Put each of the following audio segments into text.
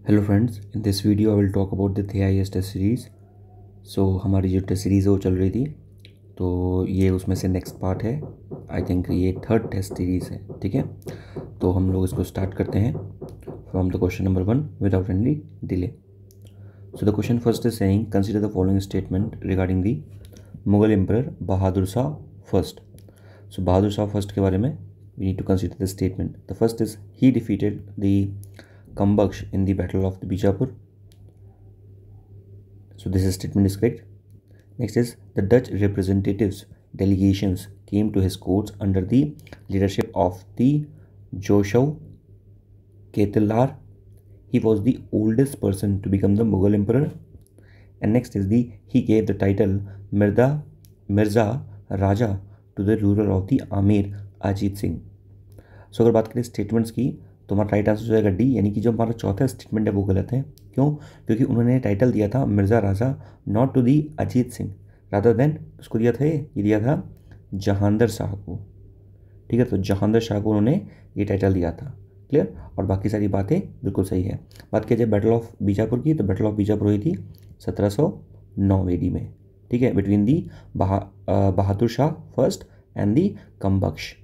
Hello friends, in this video I will talk about the TIS test series. हमारी जो test series है वो चल रही थी, तो ये उसमें से नेक्स्ट पार्ट है। आई थिंक ये थर्ड टेस्ट सीरीज़ है। ठीक है, तो हम लोग इसको स्टार्ट करते हैं from the question number 1 without any delay. So the question first is saying consider the following statement regarding the Mughal emperor Bahadur Shah first. So Bahadur Shah first के बारे में we need to consider the statement. The first is he defeated the Kambaksh in the Battle of the Bijapur. So this statement is correct. Next is the Dutch representatives delegations came to his courts under the leadership of the Joshua Ketelaar. He was the oldest person to become the Mughal emperor. And next is he gave the title Mirza Raja to the ruler of the Amir Ajit Singh. सो अगर बात करें statements की तो हमारा right answer हो जाएगा D, यानी कि जो हमारा चौथा स्टेटमेंट है वो गलत है। क्यों? क्योंकि उन्होंने टाइटल दिया था Mirza Raja not to the Ajit Singh, rather than उसको दिया था ये दिया था जहांदर शाह को। ठीक है, तो जहांदर शाह को उन्होंने ये टाइटल दिया था। क्लियर? और बाकी सारी बातें बिल्कुल सही है। बात किया जाए बैटल ऑफ बीजापुर की, तो बैटल ऑफ बीजापुर हुई थी 1709 AD में। ठीक है, between the Bahadur Shah first and the Kambakhsh.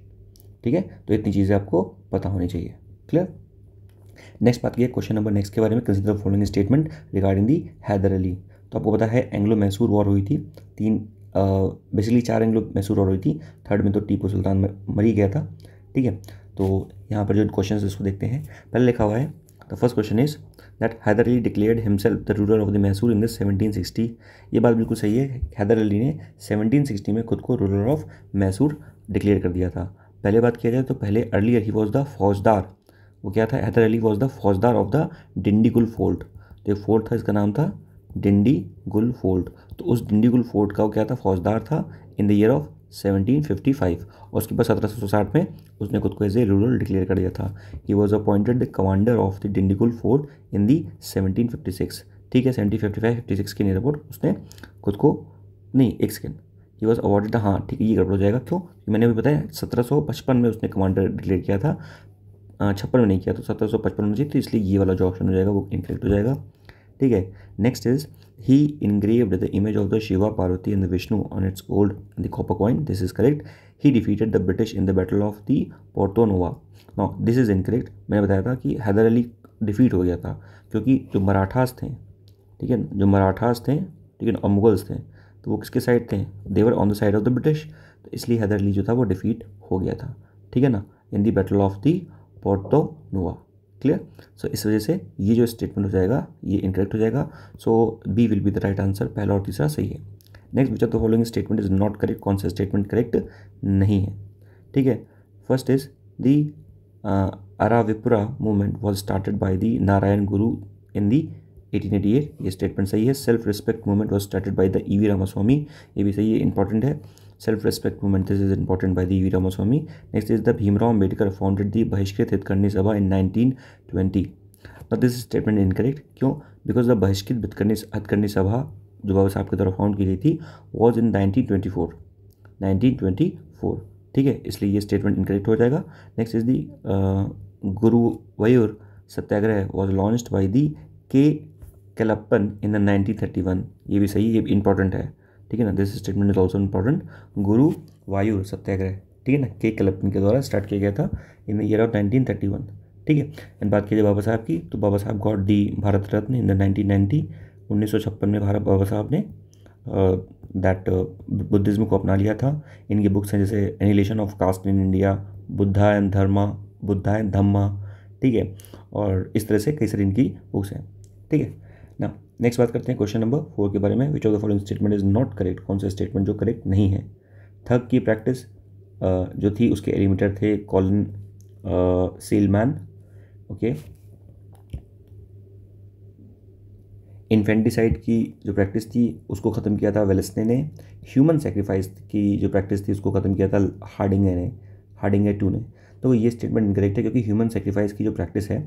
ठीक है, तो इतनी चीज़ें आपको पता होनी चाहिए। क्लियर? नेक्स्ट बात की है क्वेश्चन नंबर नेक्स्ट के बारे में, consider following statement regarding the Hyder Ali. तो आपको पता है एंग्लो मैसूर वॉर हुई थी, बेसिकली 4 एंग्लो मैसूर वॉर हुई थी। थर्ड में तो टीपू सुल्तान मर ही गया था। ठीक है, तो यहाँ पर जो क्वेश्चन है उसको देखते हैं। पहले लिखा हुआ है the first question is that Hyder Ali declared himself the ruler of the Mysore in the 1760। ये बात बिल्कुल सही है, हैदर अली ने 1760 में खुद को रूलर ऑफ मैसूर डिक्लेयर कर दिया था। पहले बात किया जाए तो पहले अर्लियर ही वॉज द फौजदार। वो क्या था? हैदर अली वॉज द फौजदार ऑफ द डिंडीगुल फोर्ट। तो एक फोर्ट था, इसका नाम था डिंडीगुल फोर्ट। तो उस डिंडीगुल फोर्ट का वो क्या था? फौजदार था इन द ईयर ऑफ 1755। और उसके बाद 1760 में उसने खुद को एज ए रूरल डिक्लेयर कर दिया था। He was appointed the commander of the Dindigul fort in the 1756। ठीक है, 1755-56 के नियर अबाउट उसने खुद को, नहीं एक सेकेंड, ही वॉज अवॉर्डेड, हाँ ठीक है, ये गड़बड़ हो जाएगा। क्यों? मैंने भी बताया 1755 में उसने कमांडर डिक्लेयर किया था, 56 में नहीं किया, तो 1755 में चाहिए, तो इसलिए ये वाला जो ऑप्शन हो जाएगा वो इनकरेक्ट हो जाएगा। ठीक है, next is he engraved the image of the Shiva Parvati and the Vishnu on it's gold the copper coin. This is correct. He defeated the British in the battle of the Porto Nova. Now this is incorrect. मैंने बताया था कि Haider Ali defeat हो गया था क्योंकि जो मराठास थे, ठीक है, जो मराठास थे, ठीक है, और मुगल्स थे, तो वो किसके साइड थे? They were on the side of the British. तो इसलिए हैदर अली जो था वो डिफीट हो गया था। ठीक है ना, in the battle of the Porto Novo. Clear? So इस वजह से ये जो स्टेटमेंट हो जाएगा ये इनकरेक्ट हो जाएगा। So B will be the right answer. पहला और तीसरा सही है। Next, which of the following statement is not correct? कौन सा स्टेटमेंट करेक्ट नहीं है? ठीक है, first is the Aruvippuram movement was started by the Narayana Guru in the 1888। ये स्टेटमेंट सही है। Self respect movement was started by the EV Ramasamy. ये भी सही है, इंपॉर्टेंट है। Self respect movement, this is important by the EV Ramaswamy. Next is the Bhimrao Ambedkar founded the Bahishkrit Hitakarini Sabha in 1920। Now this statement incorrect. क्यों? Because the Bahishkrit Hitakarini सभा जो बाबा साहब की तरफ फाउंड की गई थी वॉज इन 1924। ठीक है, इसलिए ये स्टेटमेंट इनकरेक्ट हो जाएगा। Next is the Guruvayur Satyagraha was launched by the के केलप्पन इन द 1931। ये भी सही, ये भी इंपॉर्टेंट है। ठीक है ना, this statement is also important. Guruvayur Satyagraha, ठीक है ना, के केलप्पन के द्वारा स्टार्ट किया गया था इन द ईयर ऑफ 1931। ठीक है, एंड बात कीजिए बाबा साहब की, तो बाबा साहब got the Bharat Ratna in the 1990। 1956 में बाबा साहब ने दैट बुद्धिज़्म को अपना लिया था। इनकी बुक्स हैं जैसे annihilation of caste in India, Buddha and Dhamma. ठीक है, और इस तरह से कई सारी इनकी बुक्स हैं। ठीक है ना, नेक्स्ट बात करते हैं क्वेश्चन नंबर 4 के बारे में। विच of the following statement is not correct? कौन सा स्टेटमेंट जो करेक्ट नहीं है? थग की प्रैक्टिस जो थी उसके एलिमिटर थे कॉलिन सीलमैन। ओके, इन्फेंटिसाइड की जो प्रैक्टिस थी उसको ख़त्म किया था वेलेस्ले ने। ह्यूमन सेक्रीफाइस की जो प्रैक्टिस थी उसको ख़त्म किया था हार्डिंगे 2 ने। तो ये स्टेटमेंट इनकरेक्ट है क्योंकि ह्यूमन सेक्रीफाइस की जो प्रैक्टिस है,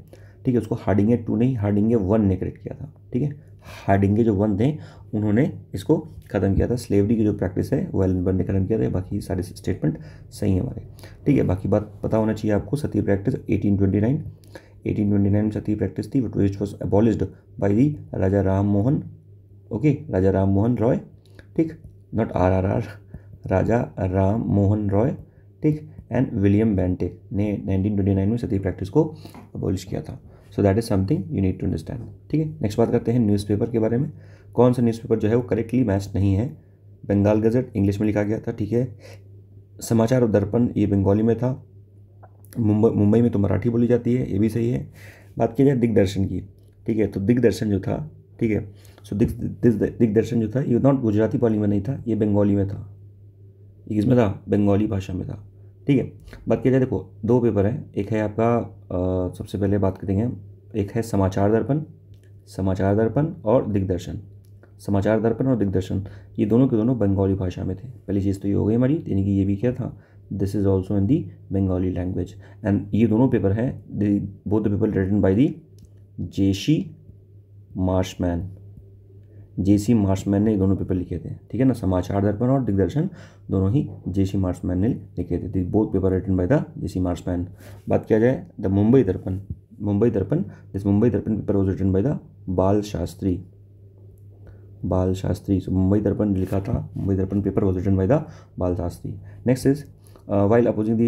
ठीक है, उसको हार्डिंगे 2 नहीं हार्डिंगे 1 ने करेक्ट किया था। ठीक है, हार्डिंगे जो 1 थे उन्होंने इसको ख़त्म किया था। स्लेवरी की जो प्रैक्टिस है वो एलन बर्न ने ख़त्म किया था। बाकी सारे स्टेटमेंट सही है हमारे। ठीक है, बाकी बात पता होना चाहिए आपको। सती प्रैक्टिस 1829। 1829 में सती प्रैक्टिस थी which was abolished by the Raja Ram Mohan, okay, Raja Ram Mohan Roy, ठीक, नॉट RRR, राजा राम मोहन रॉय, ठीक, एंड विलियम बेंटिक ने 1929 में सती प्रैक्टिस को अबॉलिश किया था। So that is something you need to understand, ठीक है। नेक्स्ट बात करते हैं न्यूज़पेपर के बारे में। कौन सा न्यूज़पेपर जो है वो करेक्टली मैच नहीं है? बंगाल गजट इंग्लिश में लिखा गया था, ठीक है। समाचार दर्पण ये बंगाली में था। मुंबई में तो मराठी बोली जाती है, ये भी सही है। बात की जाए दिग्दर्शन की, ठीक है, तो दिग्दर्शन जो था, ठीक है, सो दिग्दर्शन जो था ये नॉट गुजराती पाली में नहीं था, ये बंगाली में था। ये किसमें था? बंगाली भाषा में था, ठीक है। बात किया जाए, देखो दो पेपर हैं, एक है आपका सबसे पहले बात करेंगे, एक है समाचार दर्पण और दिग्दर्शन। समाचार दर्पण और दिग्दर्शन ये दोनों के दोनों बंगाली भाषा में थे। पहली चीज़ तो ये हो गई हमारी, यानी कि ये भी क्या था, this is also in the Bengali language. And ये दोनों पेपर हैं, both the paper written by the J C Marshman ने ये दोनों पेपर लिखे थे, ठीक है ना। समाचार दर्पण और दिग्दर्शन दोनों ही जेसी मार्शमैन ने लिखे थे, both paper written by the JC Marshman. बात किया जाए the Mumbai Darpan paper was written by the Bal Shastri. So Mumbai Darpan लिखा था, Mumbai Darpan paper was written by the Bal Shastri. Next is while opposing the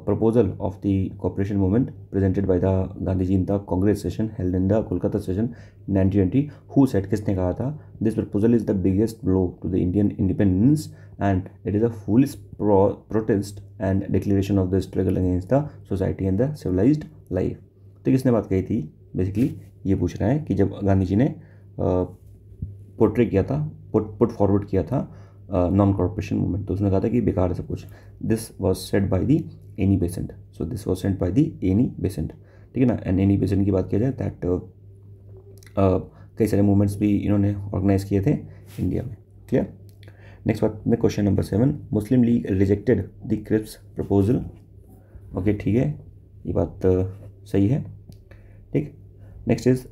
proposal of the cooperation movement presented by the Gandhiji in the Congress session held in the Kolkata session 1920, who said, किसने कहा था, this proposal is the biggest blow to the Indian independence and it is a foolish protest and declaration of the struggle against the society and the civilized life। तो किसने बात कही थी? Basically ये पूछ रहा है कि जब गांधी जी ने पोर्ट्रे किया था, पुट फॉरवर्ड किया था नॉन कॉर्पोरेशन मूवमेंट, तो उसने कहा था कि बेकार है सब कुछ। This was said by the Annie Besant, so this was said by the Annie Besant, ठीक है ना। एंड एनी बेसेंट की बात किया जाए दैट कई सारे मूवमेंट्स भी इन्होंने ऑर्गेनाइज किए थे इंडिया में, क्लियर। नेक्स्ट बात में question number 7, Muslim League rejected the Cripps proposal, okay, ठीक है, ये बात सही है, ठीक। Next is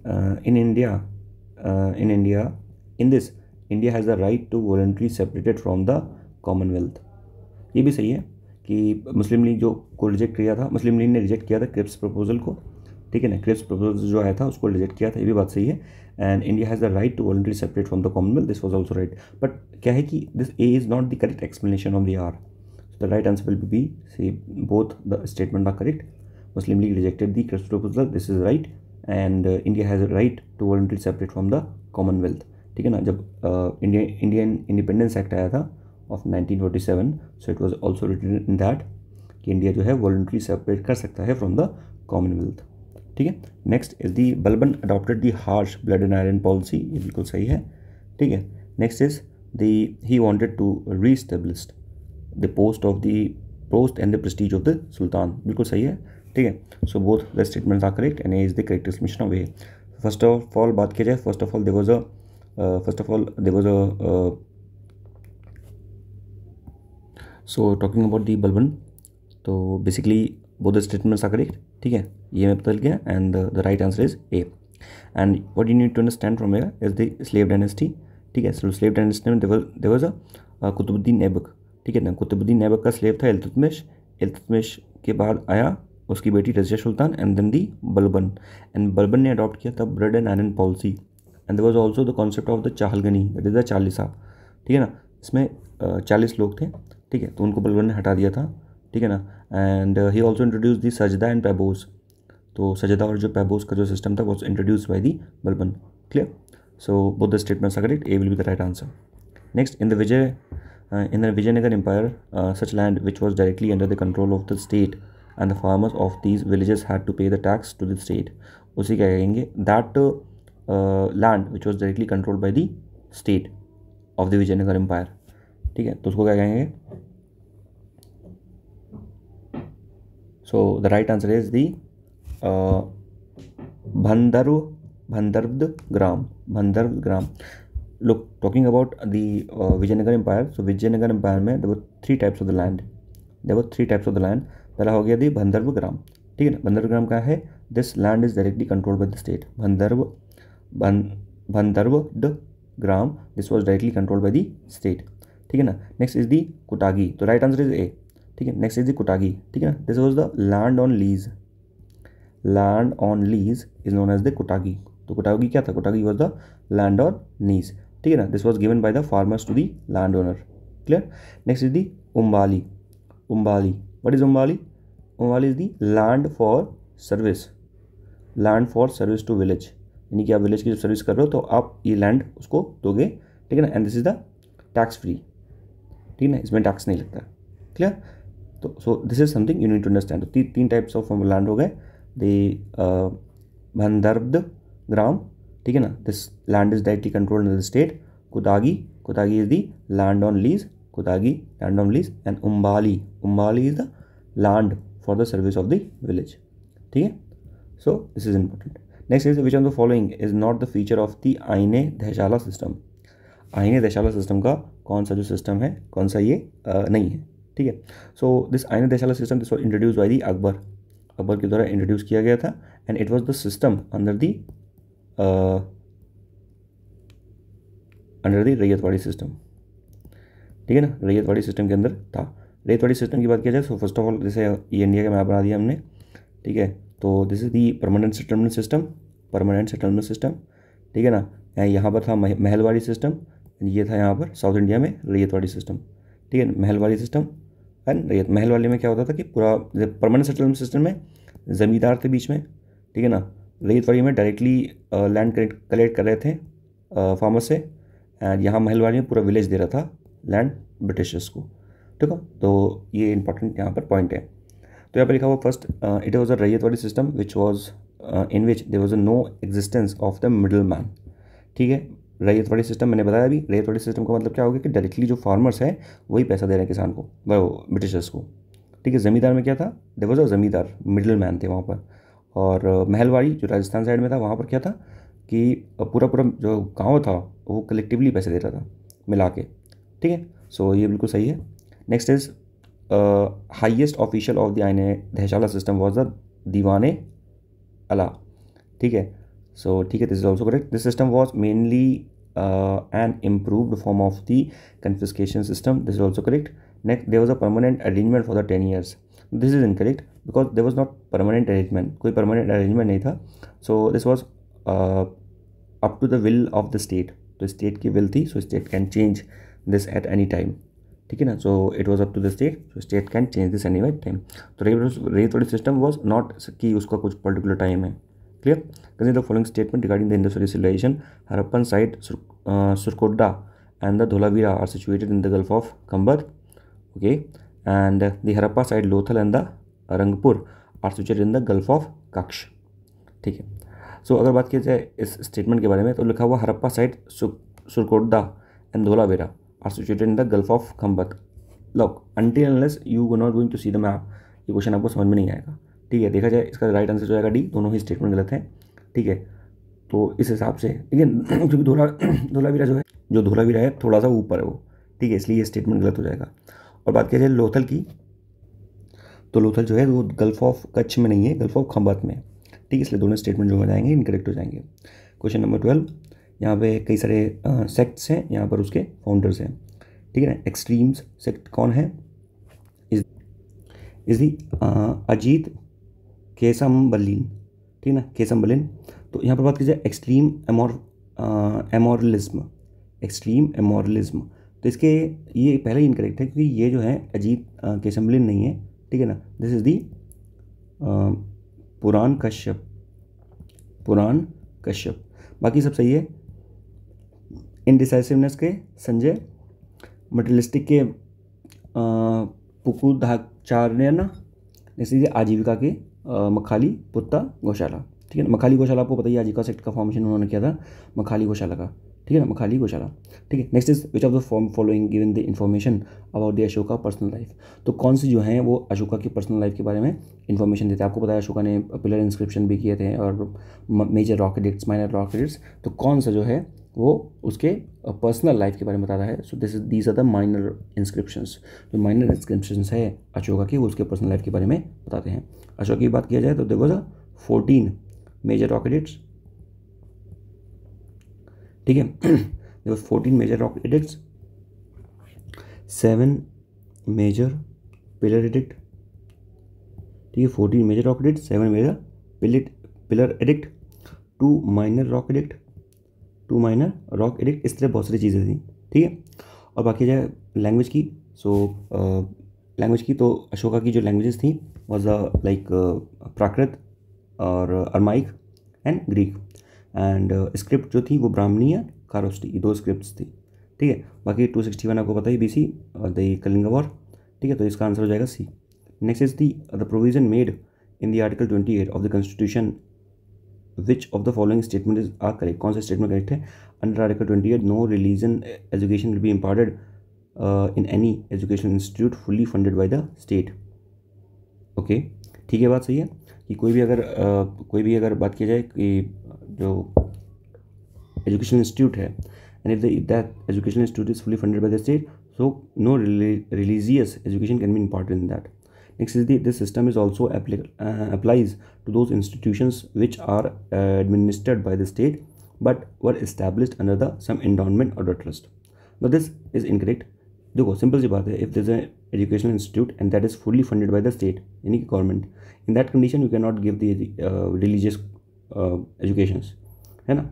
in India in this India has the right to voluntary separated from the Commonwealth. ये भी सही है कि मुस्लिम लीग को रिजेक्ट किया था, मुस्लिम लीग ने रिजेक्ट किया था क्रिप्स प्रपोजल को, ठीक है ना। क्रिप्स प्रपोजल जो आया था उसको रिजेक्ट किया था, ये भी बात सही है। And India has the right to voluntary separate from the Commonwealth, this was also right. But क्या है कि this A is not the correct explanation of the R, the right answer will be C, both the statement are correct. Muslim League rejected the Cripps proposal, this is right, and India has a right to voluntary separate from the Commonwealth, ठीक है ना। जब Indian independence act आया था of 1947, so it was also written in that कि India जो है voluntary separate कर सकता है फ्रॉम द कॉमनवेल्थ, ठीक है। Next is the Balban adopted the harsh blood and iron policy, ये बिल्कुल सही है, ठीक है। Next is the he wanted to reestablish the post and the prestige of the sultan, बिल्कुल सही है, ठीक है। So both the statements are correct and A is the correct explanation of A. First of all बात किया जाए, first of all there was a so talking about the Balban, तो basically both the statements are correct, ठीक है, ये मैं बदल गया, and the right answer is A। and what you need to understand from here is the slave dynasty, ठीक है। so slave dynasty में there was a Qutubuddin Aibak, ठीक है ना। कुतुबुद्दीन ऐबक का स्लेव था इल्तुतमिश के बाद आया उसकी बेटी Razia Sultan and then the Balban, and Balban ने अडॉप्ट किया था blood and iron policy, and there was also the concept of the Chahalgani, that is the Chalisa, ठीक है ना। इसमें 40 लोग थे, ठीक है, तो उनको बलबन ने हटा दिया था, ठीक है ना। एंड ही आल्सो इंट्रोड्यूस दी सजदा एंड पैबोस, तो सजदा और जो पैबोस का जो सिस्टम था वो introduce by the Balban, clear. So both the statements are correct, A will be the right answer. Next, in the Vijayanagara empire such land which was directly under the control of the state and the farmers of these villages had to pay the tax to the state, उसी क्या कहेंगे, that land which was directly controlled by the state of the Vijayanagara empire, ठीक है, तो उसको क्या कहेंगे। So the right answer is the Bhandarva Gram. Look, talking about the Vijayanagar Empire, so Vijayanagar Empire में there were 3 types of the land. पहला हो गया दी भंदर्व ग्राम, ठीक है ना। भंदर्व ग्राम का है, this land is directly controlled by the state. Bhandarva Gram, this was directly controlled by the state, ठीक है ना। नेक्स्ट इज दी कुटागी, तो राइट आंसर इज ए, ठीक है। नेक्स्ट इज दी कुटागी, ठीक है ना। This was the land on lease, land on lease is known as the Kotagi. तो कोटागी क्या था? Kotagi was the land on lease, ठीक है ना। This was given by the farmers to the land owner, clear. Next is the Umbali. Umbali, what is Umbali? Umbali is the land for service, land for service to village, यानी कि आप village की जब service कर रहे हो तो आप ये लैंड उसको दोगे, ठीक है ना। And this is the tax free, ठीक है ना, इसमें टैक्स नहीं लगता, क्लियर। तो so this is something you need to understand. तो तीन टाइप्स ऑफ लैंड हो गए, द बंदर्द ग्राम, ठीक है ना, this land is directly controlled in the state. Kotagi, Kotagi is the land on lease, Kotagi land on lease. And Umbali, Umbali is the land for the service of the village, ठीक है। So this is important. Next is which of the following is not the feature of the Aine दहशाला system. आईने दहशाला system का कौन सा जो system है, कौन सा ये नहीं है, ठीक है। सो दिस आईने दहशाला system this was introduce by the Akbar, Akbar के द्वारा इंट्रोड्यूस किया गया था। And it was the system under the Ryotwari system, ठीक है ना, रैयतवाड़ी सिस्टम के अंदर था। रैयतवाड़ी सिस्टम की बात किया जाए तो फर्स्ट ऑफ ऑल जैसे ये इंडिया का मैप बना दिया हमने, ठीक है। तो this is the permanent settlement system, permanent settlement system, ठीक है ना। यहाँ पर था महलवाड़ी सिस्टम, ये था यहाँ पर साउथ इंडिया में रैयतवाड़ी सिस्टम, ठीक है। महलवाड़ी सिस्टम एंड रैयत। महलवाड़ी में क्या होता था कि पूरा परमानेंट सेटलमेंट सिस्टम में ज़मींदार थे बीच में, ठीक है ना। रैयतवाड़ी में डायरेक्टली लैंड कलेक्ट कर रहे थे फार्मर से, एंड यहाँ महलवाड़ी में पूरा विलेज दे रहा था लैंड ब्रिटिशर्स को, ठीक है। तो ये इंपॉर्टेंट यहाँ पर पॉइंट है। तो यहाँ पर लिखा हुआ first it was a ryotwari system which was in which there was a no existence of the middle man, ठीक है। रैयतवाड़ी सिस्टम मैंने बताया अभी, रैयतवाड़ी सिस्टम का मतलब क्या होगा कि डायरेक्टली जो फार्मर्स है वही पैसा दे रहे हैं किसान को, वो ब्रिटिशर्स को, ठीक है। ज़मींदार में क्या था? देयर वॉज अ ज़मींदार, मिडल मैन थे वहाँ पर। और महलवाड़ी जो राजस्थान साइड में था वहाँ पर क्या था कि पूरा पूरा जो गाँव था वो कलेक्टिवली पैसे दे रहा था मिला के, ठीक है। सो ये बिल्कुल सही है। Next is highest official of the Aine दहशाला system was the दीवाने अला, ठीक है। सो ठीक है, this is also correct. This system was mainly an improved form of the confiscation system, this is also correct. Next there was a permanent arrangement for the 10 years, this is incorrect because there was not permanent arrangement, कोई permanent arrangement नहीं था। So this was up to the will of the state, तो state की will थी, so state can change this at any time, ठीक है ना। So it was up to the state, so state can change this any time. तो Ryotwari system was not कि उसका कुछ पर्टिकुलर टाइम है, clear. Consider the following statement regarding the industrial civilisation. Harappan site Surkotada and the Dholavira are situated in the gulf of Khambhat, okay. And the Harappa site Lothal and the Rangpur are situated in the gulf of Kutch, ठीक है। सो अगर बात की जाए इस statement के बारे में तो लिखा हुआ Harappa site Surkotada and Dholavira are situated in the gulf of Khambhat. Look, until unless you not going to see the map, ये क्वेश्चन आपको समझ में नहीं आएगा, ठीक है। देखा जाए इसका राइट आंसर जो आएगा डी, दोनों ही स्टेटमेंट गलत हैं, ठीक है। तो इस हिसाब से ठीक है, क्योंकि धोलावीरा जो है, जो धोलावीरा है थोड़ा सा ऊपर है वो, ठीक है, इसलिए ये स्टेटमेंट गलत हो जाएगा। और बात किया जाए लोथल की, तो लोथल जो है वो गल्फ ऑफ कच्छ में नहीं है, गल्फ ऑफ खंबात में, ठीक है, इसलिए दोनों स्टेटमेंट जो हो जाएंगे इनकरेक्ट हो जाएंगे। क्वेश्चन नंबर 12, यहाँ पे कई सारे सेक्ट्स हैं, यहाँ पर उसके फाउंडर्स हैं, ठीक है ना। एक्सट्रीम्स सेक्ट कौन है? इज दी अजीत केसम्बलिन, ठीक है ना, केसम्बलिन। तो यहाँ पर बात की जाए एक्सट्रीम एमोरलिज्म, एक्सट्रीम एमोरलिज्म, तो इसके ये पहले ही इनकरेक्ट है क्योंकि ये जो है अजीत केसम्बलिन नहीं है, ठीक है ना। दिस इज दी पुराण कश्यप, पुराण कश्यप, बाकी सब सही है। इनडिसाइसिवनेस के संजय, मटेरियलिस्टिक के पुकुधाचार्य ना, जैसे आजीविका के मखाली पुत्ता गौशाला, ठीक है ना। मखाली गौशाला आपको पता ही, आजीविका सेक्ट का फॉर्मेशन उन्होंने किया था मखाली गौशाला का, ठीक है ना, मखाली गौशाला, ठीक है। Next is which of the following given the information about the Ashoka personal life. तो कौन सी जो है वो अशोका की पर्सनल लाइफ के बारे में इन्फॉर्मेशन देते हैं। आपको पता है अशोका ने पिलर इंस्क्रिप्शन भी किए थे और major rock edicts, minor rock edicts, तो कौन सा जो है वो उसके पर्सनल लाइफ के बारे में बताता है। So these are the minor inscriptions, जो माइनर इंस्क्रिप्शंस है अशोका की वो उसके पर्सनल लाइफ के बारे में बताते हैं। अशोका की बात किया जाए तो there was 14 major rock edicts, ठीक है। There was 14 major rock edicts, 7 major pillar edict, ठीक है, 14 major rock edict, 7 major pillar edict, two minor rock edict, इस तरह बहुत सारी चीज़ें थी, ठीक है। और बाकी जाए लैंग्वेज की, सो लैंग्वेज की तो अशोका की जो लैंग्वेजेस थी वॉज लाइक प्राकृत और Aramaic and Greek, and script जो थी वो ब्राह्मणी या खारोष्टी, ये 2 स्क्रिप्ट्स थी, ठीक है। बाकी 261 आपको पता ही BC द कलिंग वॉर, ठीक है, तो इसका आंसर हो जाएगा C। Next is the provision made in the article 28 of the constitution which of the following statement is are correct, कौन सा स्टेटमेंट करेक्ट है। Under article 28 no religion education will be imparted in any educational institute fully funded by the state. Okay, ठीक है, बात सही है कि कोई भी अगर बात की जाए कि जो एजुकेशनल इंस्टीट्यूट है and if that educational institute is fully funded by the state, so no religious education can be imparted in that. Next is this system is also applies to those institutions which are administered by the state but were established under the some endowment or the trust. Now this is incorrect. देखो simple सी बात है, if there is an educational institute and that is fully funded by the state यानी कि government, in that condition you cannot give the religious educations, है ना,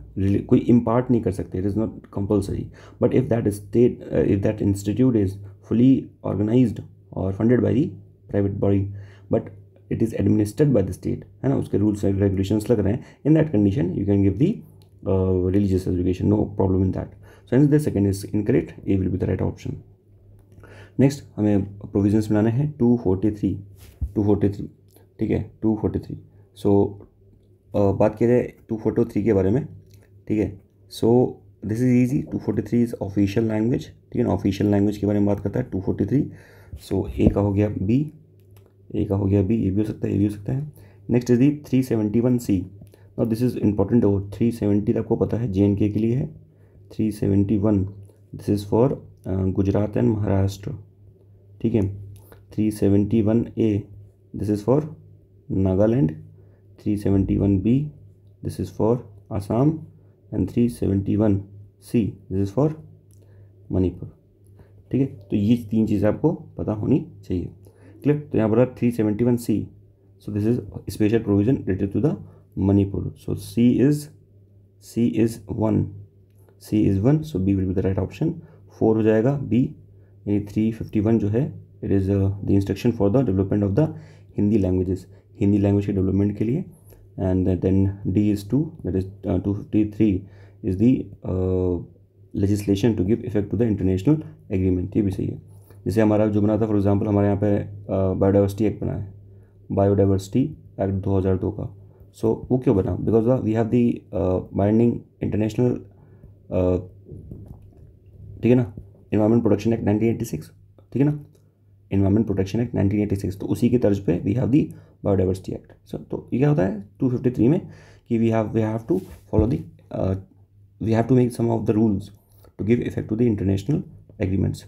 कोई impart नहीं कर सकते, it is not compulsory. But if that institute is fully organised और funded by the private body but it is administered by the state, है ना, उसके रूल्स एंड रेगुलेशंस लग रहे हैं, in that condition you can give the religious education, no problem in that. So hence the second is incorrect, A will be the right option. Next हमें provisions बनाने हैं 243, ठीक है, 243। सो बात की जाए 243 के बारे में, ठीक है। So this is easy, 243 is official language, ठीक है ना, ऑफिशियल लैंग्वेज के बारे में बात करता है 243। सो ए का हो गया बी, ये भी हो सकता है, ये भी हो सकता है। Next is the 371C। Now this is important, और 370 आपको पता है JNK के लिए है, 371 this is for Gujarat and Maharashtra, ठीक है। 371A this is for Nagaland, 371B this is for Assam and 371C this is for Manipur, ठीक है। तो ये 3 चीज़ें आपको पता होनी चाहिए, क्लियर। तो यहाँ पर 371C, so this is special provision related to the Manipur. So C is 1, so B will be the right option. 4 हो जाएगा B, यानी 351 जो है it is the instruction for the development of the Hindi languages, Hindi language के development के लिए। And then D is 2, that is 253 is the legislation to give effect to the international agreement, ये भी सही है। जैसे हमारा जो बना था, फॉर एग्जांपल हमारे यहाँ पे बायोडाइवर्सिटी एक्ट बना है, बायोडाइवर्सिटी एक्ट 2002 का। सो वो क्यों बना, because we have the binding international, ठीक है ना, एनवायरमेंट प्रोटेक्शन एक्ट 1986, ठीक है ना, एनवायरमेंट प्रोटेक्शन एक्ट 1986, तो उसी की तर्ज पे we have the biodiversity act. So तो ये क्या होता है 253 में कि we have to follow the, we have to make some of the rules to give effect to the international agreements,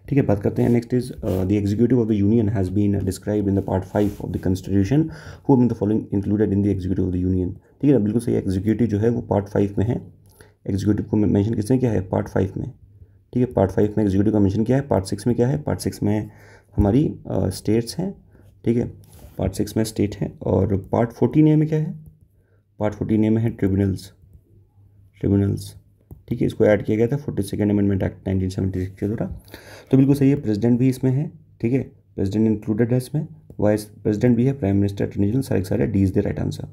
ठीक है। बात करते हैं next is the executive of the union has been described in the part 5 of the constitution, who in the following included in the executive of the union, ठीक है ना, बिल्कुल सही। एग्जीक्यूटिव जो है वो पार्ट 5 में है, एग्जीक्यूटिव को मेंशन किसने किया है, पार्ट 5 में, ठीक है। पार्ट 5 में एग्जीक्यूटिव का मेंशन किया है। पार्ट 6 में क्या है, पार्ट 6 में हमारी स्टेट्स हैं, ठीक है, पार्ट 6 में स्टेट है। और पार्ट 14A में क्या है, पार्ट 14A में है ट्रिब्यूनल्स, ठीक है, इसको ऐड किया गया था 42nd अमेंडमेंट एक्ट 1976 के द्वारा। तो बिल्कुल सही है, प्रेसिडेंट भी इसमें है, ठीक है, प्रेसिडेंट इंक्लूडेड है इसमें, वाइस प्रेसिडेंट भी है, प्राइम मिनिस्टर, अटॉर्नी जनरल, सारे D is the right answer.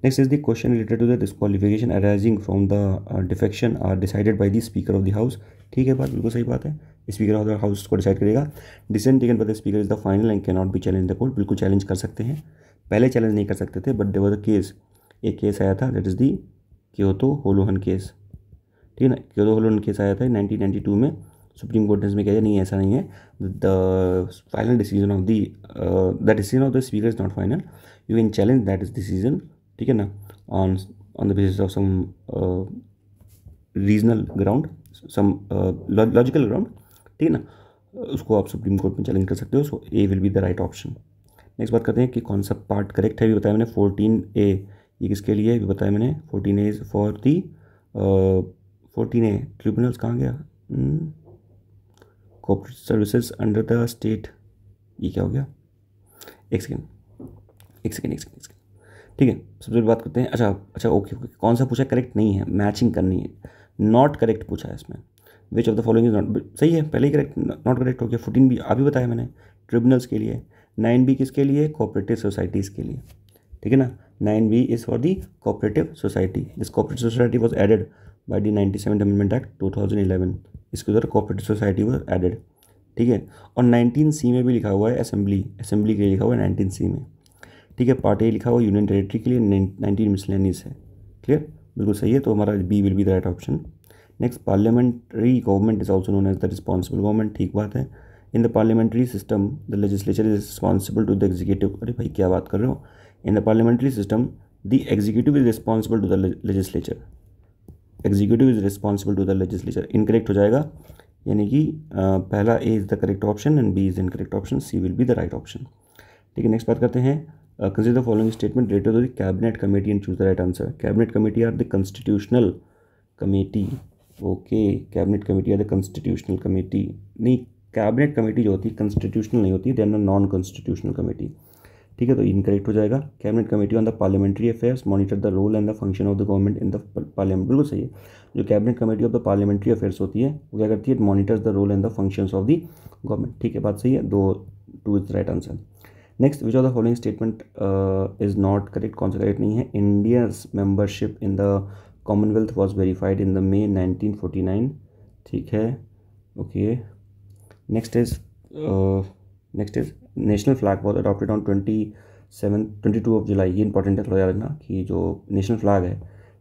Next is the question related to the disqualification arising from the defection are decided by the speaker of the house, ठीक है, बात बिल्कुल सही बात है, स्पीकर ऑफ द हाउस को decide करेगा। Decision taken by the speaker is the final and can not be challenge the court, बिल्कुल चैलेंज कर सकते हैं, पहले चैलेंज नहीं कर सकते थे, but there was a case, एक केस आया था, that is the Kihoto Hollohan case, ठीक है ना, क्योतो होलोहन केस आया था 1992 में। सुप्रीम कोर्ट ने इसमें कहा नहीं, ऐसा नहीं है, the final decision of the decision of the speaker is not final, you can challenge that is decision, ठीक है ना, on the basis of some regional ground, some logical ground, ठीक है ना, उसको आप सुप्रीम कोर्ट में चैलेंज कर सकते हो। So A will be the right option. Next बात करते हैं कि कौन सा पार्ट करेक्ट है, भी बताया मैंने 14A, ये किसके लिए है भी बताया मैंने, 14A is for the 14A tribunals कहाँ गया, corporate services under the state, ये क्या हो गया, एक सेकेंड, ठीक है, सबसे पहले बात करते हैं। अच्छा ओके, कौन सा पूछा, करेक्ट नहीं है, मैचिंग करनी है, नॉट करेक्ट पूछा है इसमें। विच of the following is not, सही है, पहले ही करेक्ट, नॉट करेक्ट हो गया। 14 भी अभी बताया मैंने, ट्रिब्यूनल्स के लिए। 9 बी किसके लिए, कोऑपरेटिव सोसाइटीज़ के लिए, ठीक है ना। 9 B is for the cooperative society. This cooperative society was added by the 97th amendment act 2011। इसके उधर कोऑपरेटिव सोसाइटी वॉज एडेड, ठीक है। और 19 सी में भी लिखा हुआ है असेंबली, असेंबली के लिए लिखा हुआ है 19 सी में, ठीक है। पार्ट ए लिखा हुआ यूनियन टेरिटरी के लिए, 19 मिसलेनियस है, क्लियर, बिल्कुल सही है। तो हमारा B will be the right option. Next, parliamentary government is also known as the responsible government, ठीक बात है। In the parliamentary system the legislature is responsible to the executive, अरे भाई क्या बात कर रहे हो। In the parliamentary system the executive is responsible to the legislature, executive is responsible to the legislature, incorrect हो जाएगा, यानी कि पहला A is the correct option and B is incorrect option, C will be the right option, ठीक है। Next बात करते हैं, consider the following statement related to the cabinet committee and choose the right answer. Cabinet committee are the constitutional committee, okay, cabinet committee are the constitutional committee, नहीं, cabinet committee जो होती है constitutional नहीं होती, they are non constitutional committee, ठीक है। तो incorrect हो जाएगा। Cabinet committee on the parliamentary affairs monitor the role and the function of the government in the parliament, बिल्कुल सही है। जो cabinet committee of the parliamentary affairs होती है वो क्या करती है, monitors the role and the functions of the government, ठीक है, बात सही है, 2 is the right answer. Next, which of the following statement is not correct, कौन सा करेक्ट नहीं है। India's membership in the Commonwealth was verified in the मे 1949, ठीक है, okay. Next is national flag was adopted on 22 of जुलाई, ये important है, थोड़ा याद रखना कि जो नेशनल फ्लैग है,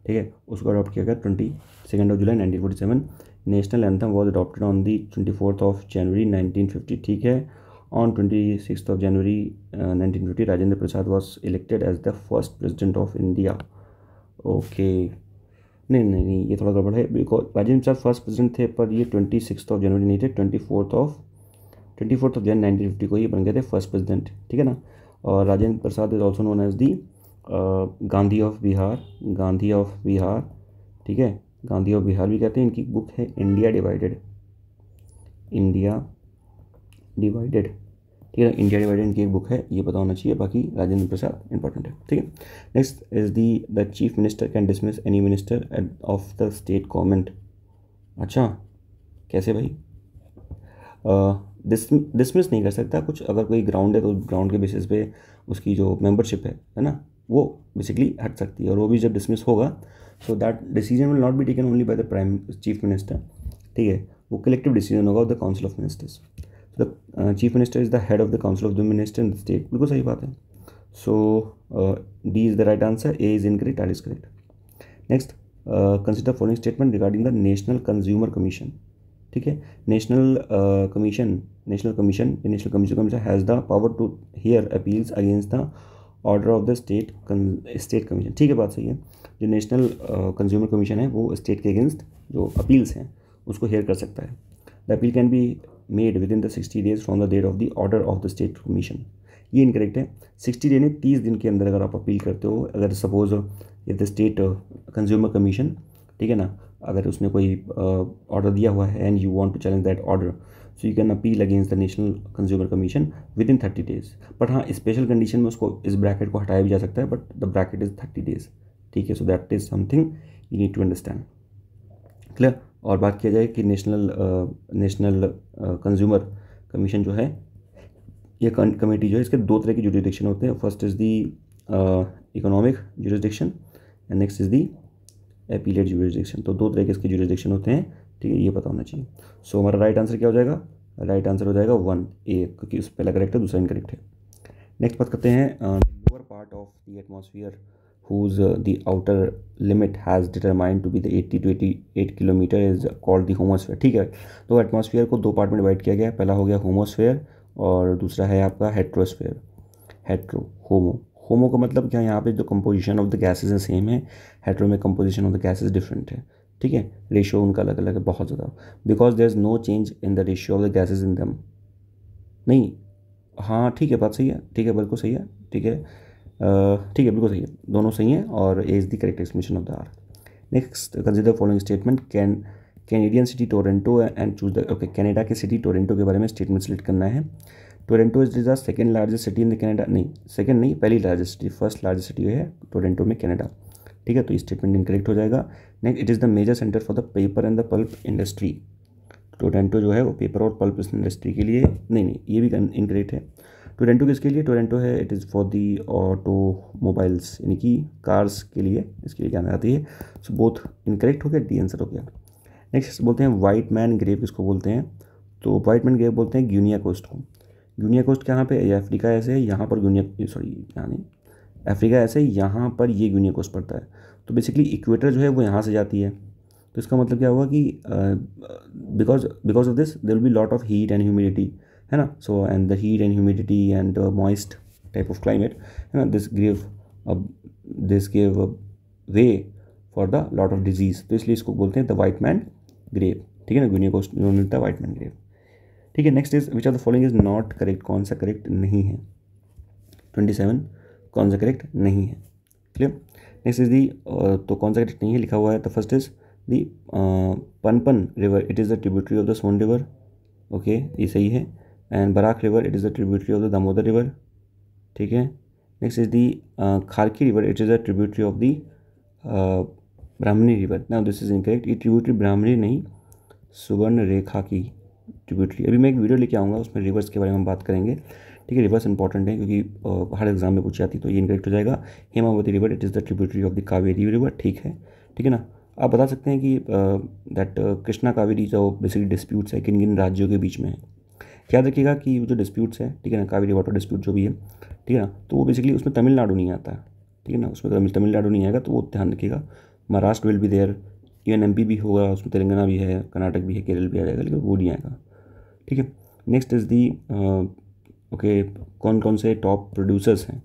ठीक है, उसको अडॉप्ट किया गया 22 of July 1947। National anthem was adopted on the 24 of January 1950, ठीक है। On 26 of January 1950 Rajendra Prasad was elected as the first president of India, okay, नहीं, ये थोड़ा गड़बड़ है, because Rajendra Prasad first president थे, पर ये 26 ऑफ जनवरी नहीं थे, 24 ऑफ जन 1950 को ये बन गए थे फर्स्ट प्रेसिडेंट, ठीक है ना। और Rajendra Prasad is also known as the Gandhi of Bihar, ठीक है, गांधी ऑफ बिहार भी कहते हैं। इनकी बुक है इंडिया डिवाइडेड, ठीक है, इंडिया डिवाइडेड इनकी एक बुक है, ये पता होना चाहिए। बाकी राजेंद्र प्रसाद इंपॉर्टेंट है, ठीक है। Next is the chief minister can dismiss any minister of the state government, अच्छा कैसे भाई, डिसमिस नहीं कर सकता कुछ, अगर कोई ग्राउंड है तो ग्राउंड के बेसिस पे उसकी जो मेंबरशिप है ना, वो बेसिकली हट सकती है, और वो भी जब डिसमिस होगा so that decision will not be taken only by the prime chief minister, ठीक है, वो कलेक्टिव डिसीजन होगा of the council of ministers. The chief minister is the head of the council of the minister in the state, बिल्कुल सही बात है। So D is the right answer, A is incorrect, R is correct. Next, consider following statement regarding the national consumer commission, ठीक है। National commission has the power to hear appeals against the order of the state commission, ठीक है, बात सही है। जो national consumer commission है वो स्टेट के अगेंस्ट जो अपील्स हैं उसको हेयर कर सकता है। The appeal can be made within the 60 days from the date of the order of the state commission, ये इनकरेक्ट है। 60 डे ने 30 दिन के अंदर अगर आप अपील करते हो, अगर suppose if the state consumer commission, ठीक है ना, अगर उसने कोई ऑर्डर दिया हुआ है and you want to challenge that order, so you can appeal against the national consumer commission within 30 days। But हाँ, स्पेशल कंडीशन में उसको इस ब्रैकेट को हटाया भी जा सकता है, but the bracket is 30 days, ठीक है। So that is something you need to understand, clear. और बात किया जाए कि नेशनल कंज्यूमर कमीशन जो है, ये कमेटी जो है, इसके 2 तरह की जुरिडिक्शन होते हैं। First is the economic jurisdiction and next is the appellate jurisdiction, तो 2 तरह के इसके जुरिडिक्शन होते हैं, ठीक है, ये पता होना चाहिए। सो हमारा राइट आंसर क्या हो जाएगा, राइट आंसर हो जाएगा 1A, क्योंकि उस पहला करेक्ट है, दूसरा इनकरेक्ट है। नेक्स्ट बात करते हैं, lower part of the atmosphere whose the outer limit has determined to be the 80 to 88 kilometre is called the homosphere, ठीक है। तो एटमॉस्फेयर को 2 पार्ट में डिवाइड किया गया है, पहला हो गया होमोस्फेयर और दूसरा है आपका हेट्रोस्फेयर। होमो का मतलब क्या, यहाँ पे जो कंपोजिशन ऑफ द गैसेज है सेम है, हेट्रो में composition of the gases different है, ठीक है, रेशियो उनका अलग अलग है बहुत ज़्यादा, because there is no change in the ratio of the gases in them, नहीं, हाँ ठीक है, बात सही है, ठीक है, बिल्कुल सही है, ठीक है, बिल्कुल सही है, दोनों सही हैं, और A is the correct explanation of the R. Next, consider following statement, Canadian city Toronto and choose the, okay, Canada के सिटी टोरंटो के बारे में स्टेटमेंट सेलेक्ट करना है, Toronto is the second largest city in the Canada, नहीं second नहीं, पहली largest city, first largest city है टोरंटो में कनाडा। ठीक है, तो ये स्टेटमेंट इनकरेक्ट हो जाएगा। Next, it is the major centre for the paper and the pulp industry. Toronto जो है वो पेपर और पल्प इंडस्ट्री के लिए, नहीं ये भी इनकरेक्ट है। टोरंटो किसके लिए? टोरंटो है it is for the automobiles, यानी कि कार्स के लिए, इसके लिए जाना जाती है। सो बोथ इनकरेक्ट हो गया, डी आंसर हो गया। नेक्स्ट बोलते हैं वाइट मैन ग्रेव किसको बोलते हैं? तो वाइट मैन ग्रेव बोलते हैं गिनिया कोस्ट को। गिनिया कोस्ट कहाँ पे? ये अफ्रीका ऐसे है, यहाँ पर गिनिया, सॉरी यहाँ नहीं, अफ्रीका ऐसे यहाँ पर ये गिनिया कोस्ट पड़ता है। तो बेसिकली इक्वेटर जो है वो यहाँ से जाती है। तो इसका मतलब क्या हुआ कि because of this there will be lot of heat and humidity, है ना। So and the heat and humidity and moist type of climate, है ना, this give way for the lot of disease. तो इसलिए इसको बोलते हैं द वाइट मैन ग्रेव। ठीक है ना, गिनिया कोस्ट जो मिलता है वाइट मैन ग्रेव। ठीक है, next is which of the following is not correct, कौन सा करेक्ट नहीं है? 27 कौन सा करेक्ट नहीं है? क्लियर। नेक्स्ट इज दी, तो कौन सा करेक्ट नहीं है लिखा हुआ है? The first is the Punpun river, it is the tributary of the Son river. Okay, ये सही है। And Barak river, it is the tributary of the Damodar river. ठीक है। Next is the Kharkai river, it is the tributary of the Brahmani river. Now this is incorrect, ये tributary Brahmani नहीं, सुवर्ण रेखा की tributary. अभी मैं एक वीडियो लेके आऊँगा, उसमें रिवर्स के बारे में हम बात करेंगे। ठीक है, रिवर्स इंपॉर्टेंट है क्योंकि हर एग्जाम में पूछी जाती है, तो ये इनकरेक्ट हो जाएगा। Hemavati river, it is the tributary of the Kaveri river. ठीक है ना। आप बता सकते हैं कि दैट कृष्णा कावेरी जो बेसिकली डिस्प्यूट्स है किन किन राज्यों के बीच में है। याद रखिएगा कि जो डिस्प्यूट्स है, ठीक है ना, कावेरी वाटर डिस्प्यूट जो भी है, ठीक है ना, तो वो बेसिकली उसमें तमिलनाडु नहीं आता है। ठीक है ना, उसमें तमिलनाडु नहीं आएगा, तो वो ध्यान रखिएगा। महाराष्ट्र विल भी देयर, इवन एमपी भी होगा, उसमें तेलंगाना भी है, कर्नाटक भी है, केरल भी आ जाएगा, लेकिन वो नहीं आएगा। ठीक है। नेक्स्ट इज़ दी, ओके, कौन कौन से टॉप प्रोड्यूसर्स हैं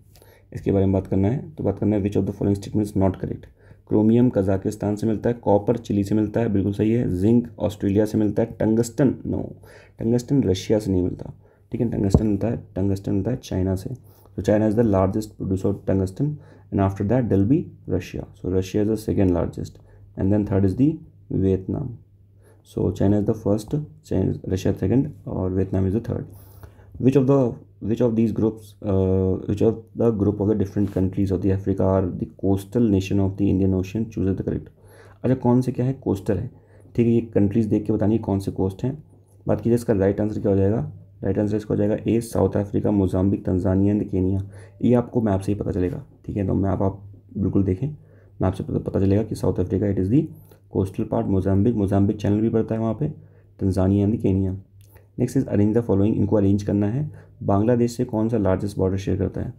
इसके बारे में बात करना है। तो बात करना है which of the following statement is not correct. Chromium Kazakhstan से मिलता है, कॉपर चिली से मिलता है, बिल्कुल सही है। जिंक ऑस्ट्रेलिया से मिलता है, टंगस्टन नो, टंगस्टन रशिया से नहीं मिलता। ठीक है, टंगस्टन मिलता है चाइना से। तो China is the largest producer of tungsten and after that there will be Russia. So Russia is the second largest and then third is the Vietnam. So China is the first, Russia second, और Vietnam is the third. Which of the group of the different countries of the Africa are the coastal nation of the Indian Ocean? Choose the correct. अच्छा, कौन से क्या है? Coastal है। ठीक है, ये कंट्रीज देख के बतानी कौन से कोस्ट हैं। बात कीजिए इसका राइट आंसर क्या हो जाएगा? राइट आंसर इसका हो जाएगा A, South Africa, Mozambique, Tanzania and Kenya. ये आपको मैप से ही पता चलेगा। ठीक है, तो मैप आप बिल्कुल देखें, मैप से पता चलेगा कि south Africa it is the coastal part, Mozambique channel भी पड़ता है वहाँ पे, Tanzania and Kenya. Next is arrange the following, इनको अरेंज करना है। बांग्लादेश से कौन सा लार्जेस्ट बॉर्डर शेयर करता है?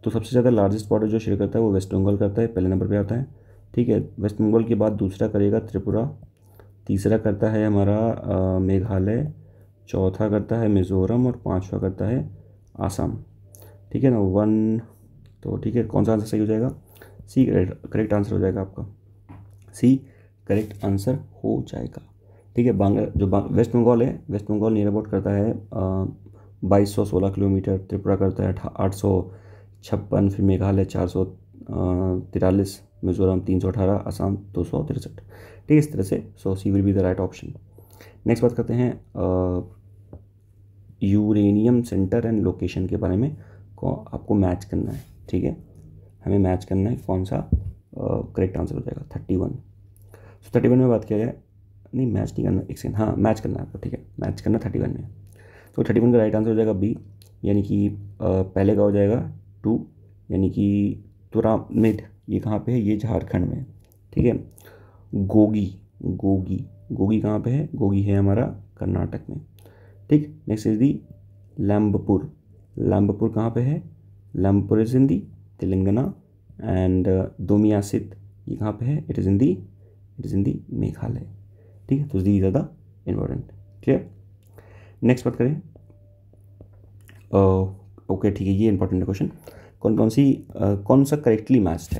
तो सबसे ज़्यादा लार्जेस्ट बॉर्डर जो शेयर करता है वो वेस्ट बंगाल करता है, पहले नंबर पे आता है। ठीक है, वेस्ट बंगाल के बाद दूसरा करेगा त्रिपुरा, तीसरा करता है हमारा मेघालय, चौथा करता है मिज़ोरम और पाँचवा करता है आसाम। ठीक है ना, वन। तो ठीक है, कौन सा आंसर सही हो जाएगा? सी करेक्ट आंसर हो जाएगा आपका, सी करेक्ट आंसर हो जाएगा। ठीक है, वेस्ट बंगाल है, वेस्ट बंगाल नियर अबाउट करता है 2216 किलोमीटर, त्रिपुरा करता है 856, फिर मेघालय 443, मिजोरम 318, असम 263। ठीक है, इस तरह से। So C will be the right option. Next बात करते हैं यूरेनियम सेंटर एंड लोकेशन के बारे में, आपको मैच करना है। ठीक है, हमें मैच करना है कौन सा करेक्ट आंसर हो जाएगा। 31। सो 31 में बात किया जाए, नहीं मैच नहीं करना, एक सेकंड, हाँ मैच करना है आपको। ठीक है, मैच करना 31 में। तो 31 का राइट आंसर हो जाएगा बी, यानी कि पहले का हो जाएगा 2, यानी कि तुरामिड, ये कहाँ पे है? ये झारखंड में। ठीक है, गोगी कहाँ पे है? गोगी है हमारा कर्नाटक में। ठीक, नेक्स्ट इज दी लैम्बपुर कहाँ पे है? Lambapur is in the Telangana and Domiasiat ये कहाँ पे है? It is in the Meghalaya. ठीक है, तो these are the important. Clear. Next बात करें, ओके ठीक है, ये इंपॉर्टेंट है क्वेश्चन। कौन सा करेक्टली मैच्ड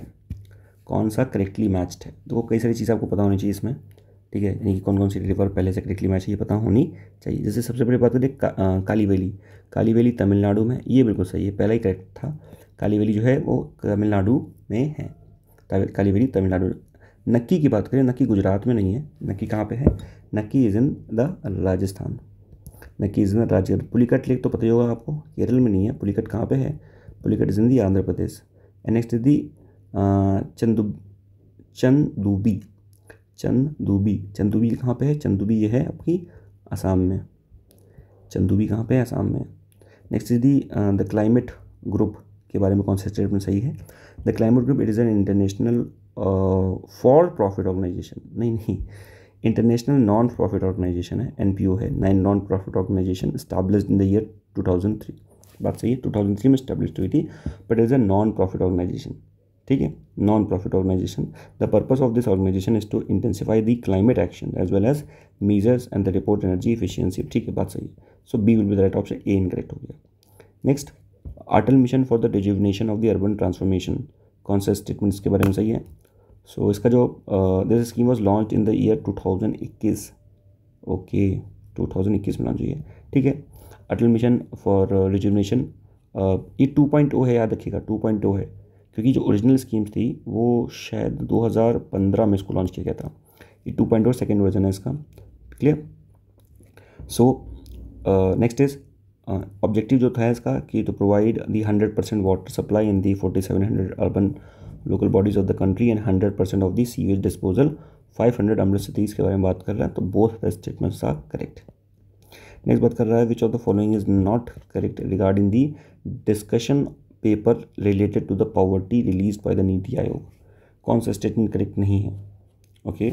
है? तो कई सारी चीज़ें आपको पता होनी चाहिए इसमें। ठीक है, यानी कि कौन सी रिवर पहले से करेक्टली मैच है ये पता होनी चाहिए। जैसे सबसे बड़ी बात करें काली वैली तमिलनाडु में, ये बिल्कुल सही है, पहला ही करेक्ट था। काली वैली जो है वो तमिलनाडु में है, काली वैली तमिलनाडु। नक्की की बात करें, नक्की गुजरात में नहीं है, नक्की कहाँ पे है? नक्की इज़ इन द राजस्थान। नकीज़ राज्य, पुलिकट लेक तो पता ही होगा आपको, केरल में नहीं है, पुलिकट कहाँ पे है, Pulicat is in the Andhra Pradesh. And next is the Chandubi, Chandubi कहाँ पे है, चंदूबी ये है आपकी असम में, चंदूबी कहाँ पे है, असम में। Next is the the climate group के बारे में कौन सा स्टेटमेंट सही है, the climate group it is an international for profit organisation, नहीं इंटरनेशनल नॉन प्रॉफिट ऑर्गेनाइजेशन है, NPO है, non profit organisation established in the year 2003, बात सही है, 2003 में एस्टैब्लिश हुई थी, but is a non profit organisation, ठीक है, non profit organisation. The purpose of this organisation is to intensify the climate action as well as measures and the report energy efficiency, ठीक है, बात सही है। So B will be the right option, A incorrect हो गया। Next, Atal mission for the rejuvenation of the urban transformation, कौन सा statement इसके बारे में सही है, सो इसका जो this scheme was launch in the year 2021, okay 2021 में लॉन्च हुई है, ठीक है। अटल मिशन फॉर रिजुविनेशन ये 2.0 है, याद रखिएगा 2.0 है, क्योंकि जो ओरिजिनल स्कीम्स थी वो शायद 2015 में इसको लॉन्च किया गया था, ये 2.0 सेकेंड वर्जन है इसका, clear. So next is objective जो था इसका कि to provide the 100% water supply in the 4700 urban local bodies of the country and 100% of the sewage disposal 500 Amrut cities के बारे में बात कर रहा है, तो both the statements are correct. Next बात कर रहा है which of the following is not correct regarding the discussion paper related to the poverty release by the Niti Aayog, कौन सा स्टेटमेंट करेक्ट नहीं है, okay.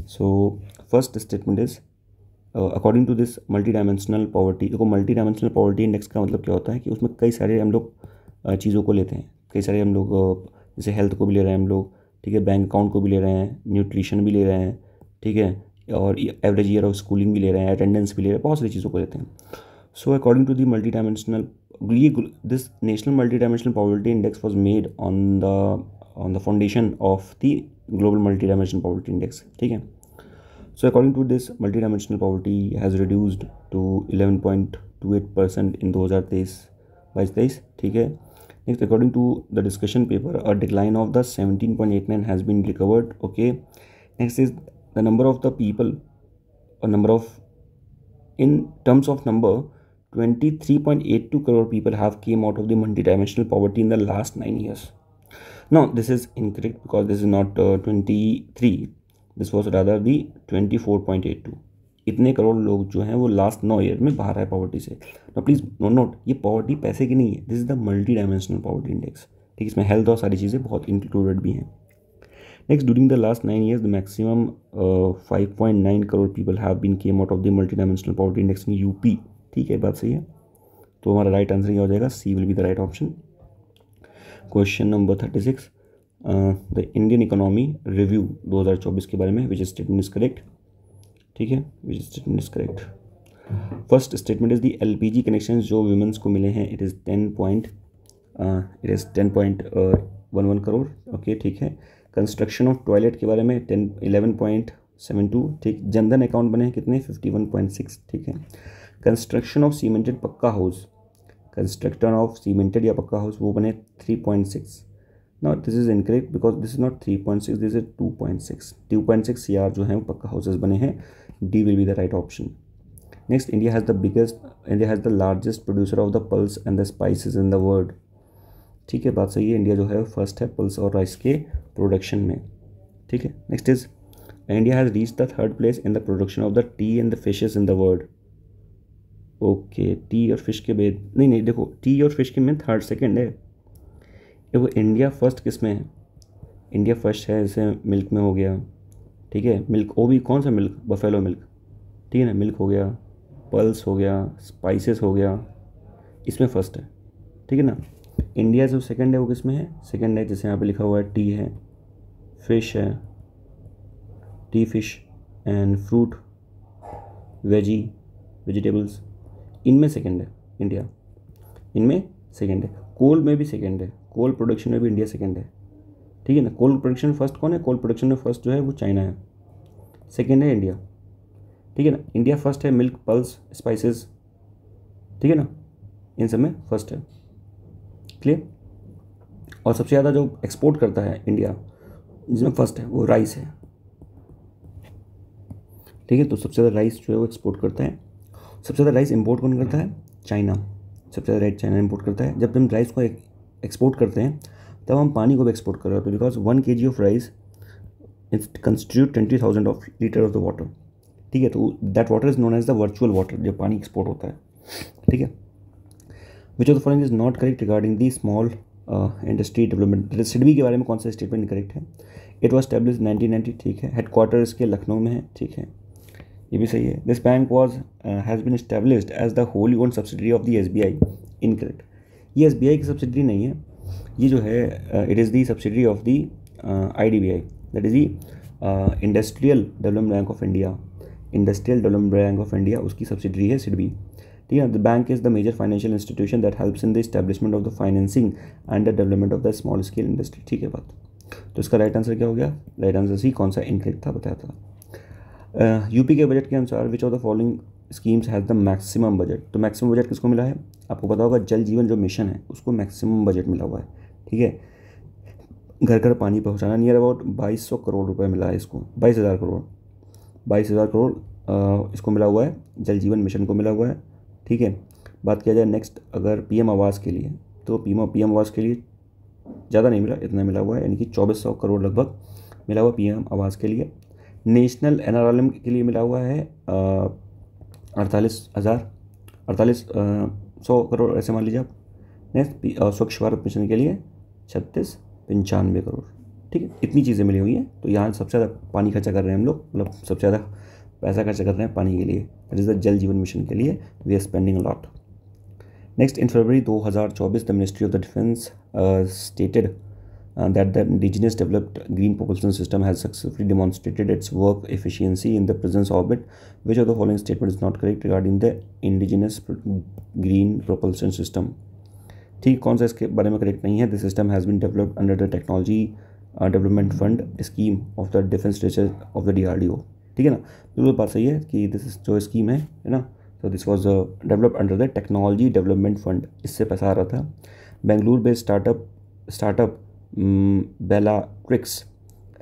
So first statement is according to this multi dimensional poverty, देखो multi dimensional poverty index का मतलब क्या होता है कि उसमें कई सारे हम लोग चीज़ों को लेते हैं, कई सारे हम लोग जैसे हेल्थ को भी ले रहे हैं हम लोग, ठीक है, बैंक अकाउंट को भी ले रहे हैं, न्यूट्रिशन भी ले रहे हैं, ठीक है, और एवरेज ईयर ऑफ स्कूलिंग भी ले रहे हैं, अटेंडेंस भी ले रहे हैं, बहुत सारी चीज़ों को लेते हैं। So according to the multi dimensional, ये this national multi dimensional poverty index was made on the foundation of the global multi dimensional poverty index, ठीक है। So according to this, multidimensional poverty has reduced to 11.28% in 2023, ठीक है। Next, according to the discussion paper, a decline of the 17.89 has been recovered, okay. Next is the number of the people, or number of, in terms of number, 23.82 crore people have came out of the multidimensional poverty in the last 9 years. Now, this is incorrect because this is not 23. This was rather the 24.82, इतने करोड़ लोग जो हैं वो last 9 year में बाहर आए poverty से। तो प्लीज़ नोट, ये पॉवर्टी पैसे की नहीं है, this is the multi dimensional poverty index, ठीक है, इसमें हेल्थ और सारी चीज़ें बहुत इंक्लूडेड भी हैं। Next, during the last 9 years the maximum 5.9 crore people have been came out of the multi dimensional poverty index in UP, ठीक है, बात सही है। तो हमारा राइट आंसर क्या हो जाएगा, C will be the right option. Question number 36, the Indian economy review 2024 के बारे में, विच स्टेटमेंट इज करेक्ट, ठीक है, which statement is correct. First statement is the LPG connection जो वुमेंस को मिले हैं, इट इज़ 10.11 करोड़, ओके, ठीक है। कंस्ट्रक्शन ऑफ टॉयलेट के बारे में 11.72, ठीक। जनधन अकाउंट बने हैं कितने, 51.6, ठीक है। कंस्ट्रक्शन ऑफ सीमेंटेड पक्का हाउस, कंस्ट्रक्टर ऑफ सीमेंटेड या पक्का हाउस वो बने 3.6। Now this is incorrect because this is not 3.6, this is 2.6, 2.6 CR जो हैं वो पक्का हाउसेस बने हैं, D will be the right option. Next, India has the largest producer of the pulse and the spices in the world, ठीक है, बात सही है, इंडिया जो है फर्स्ट है पल्स और राइस के प्रोडक्शन में, ठीक है। Next is India has reach the 3rd place in the production of the T and the fishes in the world, okay, T और फिश के बेद नहीं, देखो टी और फिश के में 3rd 2nd है, देखो इंडिया फर्स्ट किस में है, इंडिया फर्स्ट है जैसे मिल्क में हो गया, ठीक है, मिल्क, वो भी कौन सा मिल्क, बफेलो मिल्क, ठीक है ना, मिल्क हो गया, पल्स हो गया, स्पाइसेस हो गया, इसमें फर्स्ट है, ठीक है ना। इंडिया जो सेकंड है वो किस में है, सेकंड है जैसे यहाँ पे लिखा हुआ है टी है, फिश है, T fish and fruit vegetables, इनमें सेकंड है इंडिया, इनमें सेकंड है। कोल में भी सेकंड है, कोल प्रोडक्शन में भी इंडिया सेकंड है, ठीक है ना। कोल प्रोडक्शन फर्स्ट कौन है, कोल प्रोडक्शन में फर्स्ट जो है वो चाइना है, सेकंड है इंडिया, ठीक है ना। इंडिया फर्स्ट है मिल्क, पल्स, स्पाइसेस, ठीक है ना, इन सब में फर्स्ट है, क्लियर। और सबसे ज़्यादा जो एक्सपोर्ट करता है इंडिया जिसमें फर्स्ट है वो राइस है, ठीक है, तो सबसे ज़्यादा राइस जो है वो एक्सपोर्ट करता है। सबसे ज़्यादा राइस इंपोर्ट कौन करता है? चाइना। सबसे ज़्यादा राइस चाइना इंपोर्ट करता है। जब हम राइस को एक्सपोर्ट करते हैं तब हम पानी को भी एक्सपोर्ट कर रहे होते हैं, because 1 kg of rice constitute 20,000 of litre of the water. ठीक है, तो that water is known as the virtual water, जब पानी एक्सपोर्ट होता है। ठीक है, which of the following is not correct regarding the small industry development. SIDBI के बारे में कौन सा स्टेटमेंट इनकरेक्ट है? It was establish 1990। ठीक है, हेडक्वार्टर इसके लखनऊ में है। ठीक है, ये भी सही है। This bank was has been established as the wholly own subsidiary of the SBI। Incorrect, ये SBI की सब्सिडरी नहीं है, ये जो है it is the subsidiary of the IDBI, that is the industrial development bank of India. Industrial development bank of India उसकी subsidiary है सिडबी। ठीक है, the bank is the major financial institution that helps in the establishment of the financing and the development of the small scale industry. ठीक है बात, तो इसका right answer क्या हो गया? राइट आंसर सी, कौन सा इनकरेक्ट था बताया था। यूपी के बजट के अनुसार विच of the following schemes has the maximum budget. तो मैक्सिमम बजट किसको मिला है? आपको पता होगा, जल जीवन जो मिशन है उसको मैक्सिमम बजट मिला हुआ है। ठीक है, घर घर पानी पहुंचाना, नियर अबाउट 2200 करोड़ रुपए मिला है इसको, 22,000 करोड़, 22,000 करोड़ इसको मिला हुआ है, जल जीवन मिशन को मिला हुआ है। ठीक है, बात किया जाए नेक्स्ट अगर PM आवास के लिए, तो PM आवास के लिए ज़्यादा नहीं मिला, इतना मिला हुआ है, यानी कि 2400 करोड़ लगभग मिला हुआ PM आवास के लिए। नेशनल NRLM के लिए मिला हुआ है 48,100 करोड़, ऐसे मान लीजिए आप। नेक्स्ट स्वच्छ भारत मिशन के लिए 3695 करोड़। ठीक है, इतनी चीज़ें मिली हुई हैं। तो यहाँ सबसे ज़्यादा पानी खर्चा कर रहे हैं हम लोग, मतलब सबसे ज़्यादा पैसा खर्चा कर रहे हैं पानी के लिए, दैट इज़ द जल जीवन मिशन के लिए we are spending a lot. Next, in February 2024 the ministry of the defence stated that the indigenous developed green propulsion system has successfully demonstrated its work efficiency in the presence orbit. Which of the following statement is not correct regarding the indigenous green propulsion system? ठीक, कौन सा इसके बारे में correct नहीं है? This system has been developed under the technology development fund scheme of the defence research of the DRDO। ठीक है ना, बिल्कुल बात सही है कि दिस जो स्कीम है ना, तो this was developed under the technology development fund, इससे पैसा आ रहा था। Bengaluru based startup Bellatrix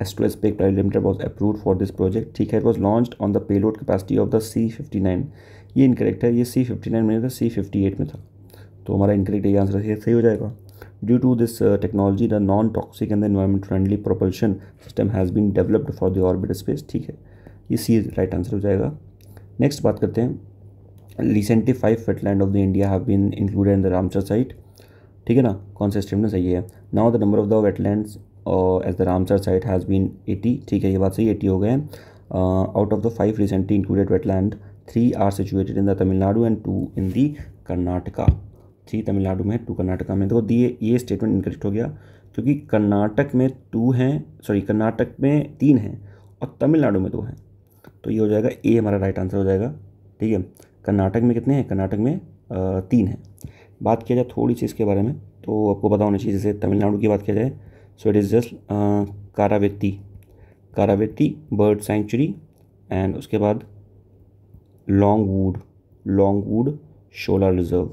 S2 Space Private Limited was approved for this project। ठीक है, it was launched on the payload capacity of the C-59। ये इनकरेक्ट है, ये C-59 में था, C-58 में था, तो हमारा इनकरेक्ट ये आंसर सही हो जाएगा। Due to this technology the non toxic and the environment friendly propulsion system has been developed for the orbit space. ठीक है, ये सी राइट आंसर हो जाएगा। नेक्स्ट बात करते हैं, recently 5 wetland of the India have been included in the Ramsar site. ठीक है ना, कौन सा स्टेटमेंट सही है? Now the number of the wetlands as the Ramsar site has been 80। ठीक है, ये बात सही, 80 हो गए हैं। Out of the 5 recently included wetland 3 are situated in the Tamil Nadu and 2 in the Karnataka. 3 Tamil Nadu में, 2 कर्नाटका में। तो ये स्टेटमेंट इनकरेक्ट हो गया, क्योंकि कर्नाटक में 2 हैं, सॉरी कर्नाटक में 3 हैं और तमिलनाडु में 2 हैं, तो ये हो जाएगा ए, हमारा राइट आंसर हो जाएगा। ठीक है, कर्नाटक में कितने हैं? कर्नाटक में 3 हैं। बात किया जाए थोड़ी सी इसके बारे में, तो आपको पता होना चाहिए। जैसे तमिलनाडु की बात किया जाए, so it is just Karaiveti bird sanctuary, and उसके बाद longwood Shola reserve.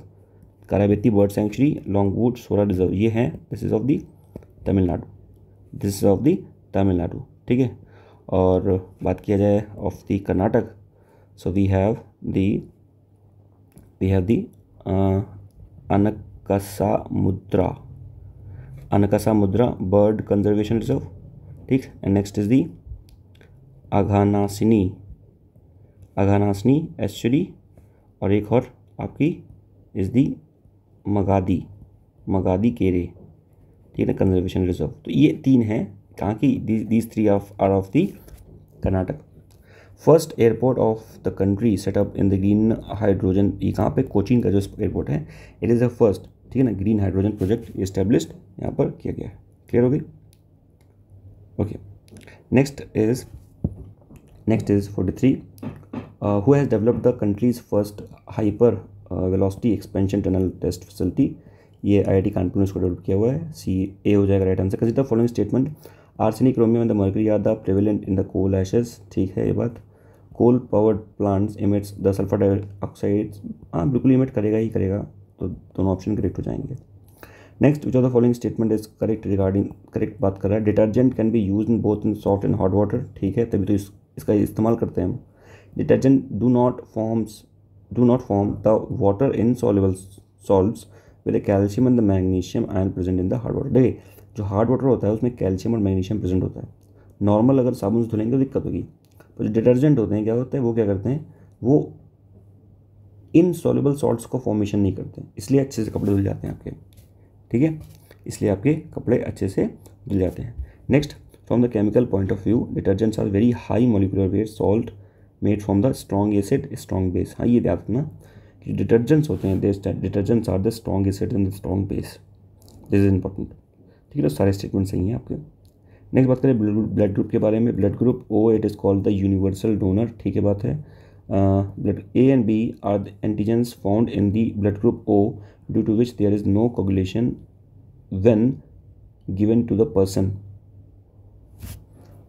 Karaiveti bird sanctuary, longwood Shola reserve, ये हैं, this is of the Tamil Nadu. ठीक है, और बात किया जाए of the Karnataka, so we have the Ankasamudra bird conservation reserve. ठीक, and next is the Aghanashini estuary, और एक और आपकी इज दी मगादी केरे। ठीक है, कंजर्वेशन रिजर्व। तो ये 3 हैं कहाँ की? These 3 are of the Karnataka. First airport of the country set up in the green hydrogen, ये कहाँ पे? कोचीन का जो एयरपोर्ट है, इट इज़ द फर्स्ट, ठीक है ना, ग्रीन हाइड्रोजन प्रोजेक्ट इस्टेब्लिश्ड यहाँ पर किया गया है। क्लियर हो गई? Okay, next is 43, who has developed the country's first hyper velocity expansion tunnel test facility. ये IIT कानपुर ने इसको डेवलप किया हुआ है। CA हो जाएगा right answer. Consider the following statement, arsenic, chromium and the mercury are the prevalent in the coal ashes. ठीक है, ये बात। Coal powered plants emits the sulphur dioxide, हाँ बिल्कुल इमिट करेगा ही करेगा, तो दोनों ऑप्शन करेक्ट हो जाएंगे। Next, which of the following statement is correct regarding, correct बात कर रहा है, detergent can be use in both in soft and hot water. ठीक है, तभी तो इसका इस्तेमाल करते हैं हम। Detergent do not forms do not form the water insoluble salts with the calcium and the magnesium ion present in the hard water. देखिए जो हार्ड वाटर होता है उसमें कैल्शियम और मैग्नीशियम प्रेजेंट होता है. नॉर्मल अगर साबुन से धुलेंगे तो दिक्कत होगी, पर जो डिटर्जेंट होते हैं क्या होता है, वो क्या करते हैं, वो इनसॉल्युबल सॉल्ट्स को फॉर्मेशन नहीं करते हैं, इसलिए अच्छे से कपड़े धुल जाते हैं आपके. ठीक है, इसलिए आपके कपड़े अच्छे से धुल जाते हैं. Next, from the chemical point of view detergents are very high molecular weight salt made from the strong acid strong base. हाँ, ये याद रखना कि डिटर्जेंट्स होते हैं, detergents are the strong acid and the strong base. This is important. ठीक है, तो सारे स्टेटमेंट सही हैं आपके. नेक्स्ट बात करें ब्लड ग्रुप के बारे में. Blood group O, it is called the universal donor. ठीक है, बात है. Blood A and B are the antigens found in the blood group O due to which there is no coagulation when given to the person.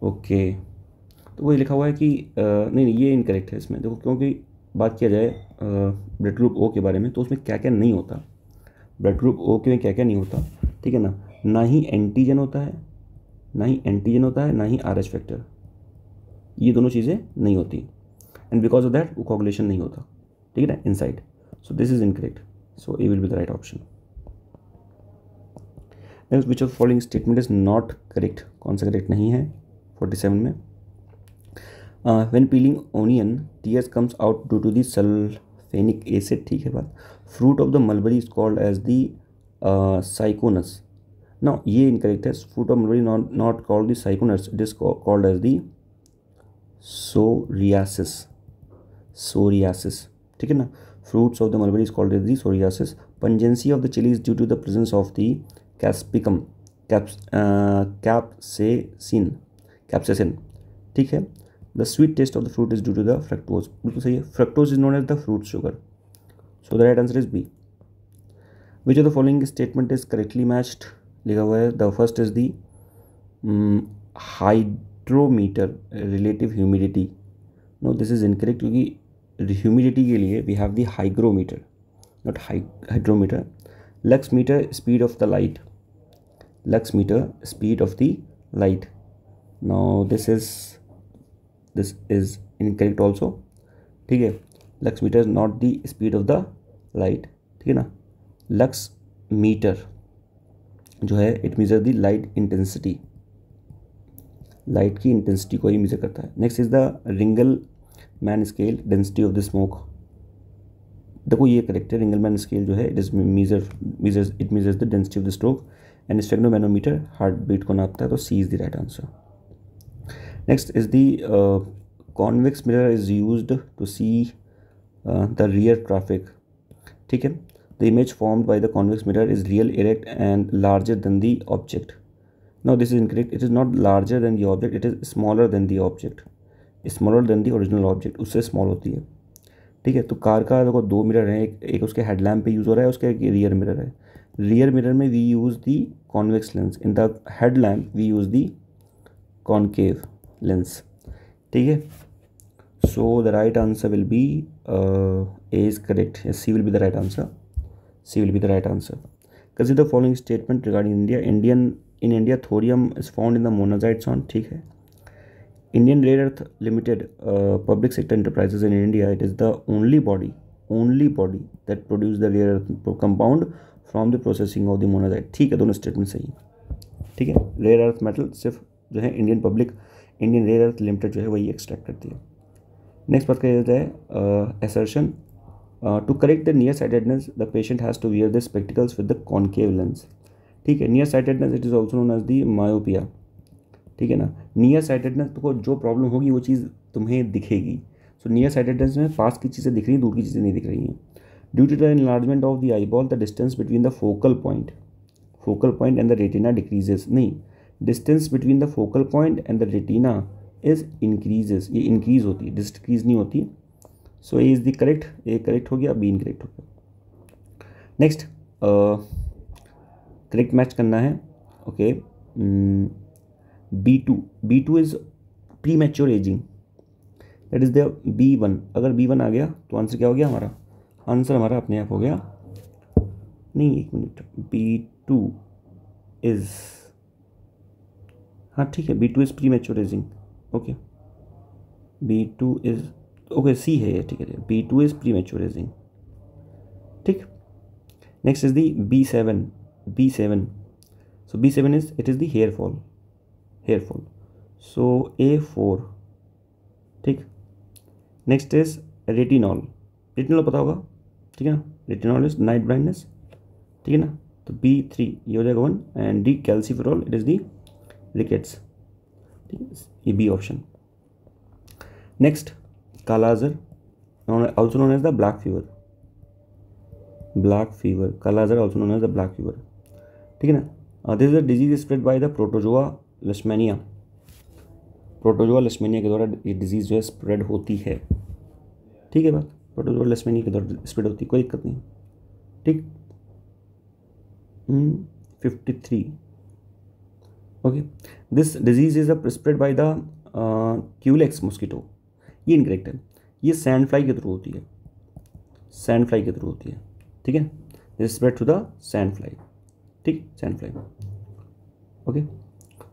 Okay, तो वही लिखा हुआ है कि नहीं ये इनकरेक्ट है इसमें. देखो, क्योंकि बात किया जाए ब्लड ग्रुप ओ के बारे में तो उसमें क्या क्या नहीं होता. ब्लड ग्रुप ओ के में क्या क्या नहीं होता, ठीक है ना. ना ही एंटीजन होता है, ना ही आर एच फैक्टर, ये दोनों चीज़ें नहीं होती. एंड बिकॉज ऑफ दैट वो कोगुलेशन नहीं होता. ठीक है ना, inside. So this is incorrect. So A will be the right option. Next, which of following statement is not correct. कौन सा करेक्ट नहीं है 47 में. When peeling onion tears comes out due to the sulphenic acid. ठीक है बात. Fruit of the mulberry is called as the syconus. Now ये incorrect है. Fruit of mulberry not called the syconus, it is called as the psoriasis. ठीक है ना. Fruits of the mulberry is called as the psoriasis. Pungency of the chilli is due to the presence of the capsicum capsaicin. ठीक है. The sweet taste of the fruit is due to the fructose. बिल्कुल सही है. Fructose is known as the fruit sugar. So the right answer is B. Which of the following statement is correctly matched. लिखा हुआ है the first is the hydrometer relative humidity. No, this is incorrect, क्योंकि humidity के लिए we have the hygrometer not hydrometer. Lux meter speed of the light. Lux meter speed of the light. Now this is incorrect also. ठीक है. Lux meter is not the speed of the light. ठीक है ना. Lux meter जो है it measure the light intensity. Light की intensity को ही मेजर करता है. Next is the Ringelmann scale density of the smoke. देखो ये करेक्ट है. रिंगल मैन स्केल जो है it is measures the density of the stroke. And sphygmomanometer heart beat को नापता है. तो C is the right answer. Next is the convex mirror is used to see the rear traffic. ठीक है. The image formed by the convex mirror is real, erect and larger than the object. Now this is incorrect. It is not larger than the object. It is smaller than the object. Smaller than the original object. उससे small होती है. ठीक है. तो car का देखो दो mirror हैं. एक उसके हेडलैम्प पे यूज़ हो रहा है, उसका एक रियर मिरर है. रियर मिरर में we use the convex lens. In the headlamp we use the concave lens. ठीक है. So the right answer will be A is correct. C will be the right answer. C will be the right answer. Consider the following statement regarding India. In India, thorium is found in the monazite zone. ठीक है. Indian Rare Earth Limited, public sector enterprises in India. It is the only body that produce the rare earth compound from the processing of the monazite. ठीक है, दोनों statement सही है. ठीक है. Rare earth metal सिर्फ जो है इंडियन रेयर अर्थ लिमिटेड जो है वही एक्सट्रैक्ट करती है. नेक्स्ट बात किया जाए assertion. To correct the nearsightedness, the patient has to wear the spectacles with the concave lens. ठीक है. nearsightedness it is also known as the myopia. ठीक है ना. nearsightedness को जो प्रॉब्लम होगी वो चीज़ तुम्हें दिखेगी. सो nearsightedness में पास की चीज़ें दिख रही हैं, दूर की चीज़ें नहीं दिख रही हैं. Due to the enlargement of the eyeball, the distance between the focal point and the retina decreases. नहीं, distance between the focal point and the retina is increases. ये increase होती है, decrease नहीं होती. So A is the correct. A correct हो गया, be incorrect हो गया. नेक्स्ट, करेक्ट मैच करना है. Okay. B2 is premature ageing. That is the B1. अगर B1 आ गया तो आंसर क्या हो गया हमारा? आंसर हमारा अपने आप हो गया. नहीं, एक मिनट. B2 इज, हाँ ठीक है, B2 is premature ageing. Okay. B2 is okay C है ये, ठीक है। B2 is premature ageing, ठीक। Next is the B7 so B7 is it is the hair fall so A4, ठीक। Next is retinol पता होगा, ठीक है ना। रेटिनॉल इज नाइट ब्लाइंडनेस, ठीक है ना। तो B3 ये हो जाएगा 1 and D calciferol it is the rickets, ठीक है, ये B option. Next kala-azar also known as the black fever, kala-azar also known as the black fever, ठीक है ना। This is a disease spread by the protozoa Leishmania के द्वारा ये disease जो है स्प्रेड होती है, ठीक है बात। प्रोटोजोआ लेशमैनिया के द्वारा स्प्रेड होती है, कोई दिक्कत नहीं, ठीक। 53 okay, this disease is spread by the Culex mosquito, ये इनकरेक्ट है, ये सैंड फ्लाई के थ्रू होती है, ठीक है। This spread to the sand fly, ठीक, sand fly, okay.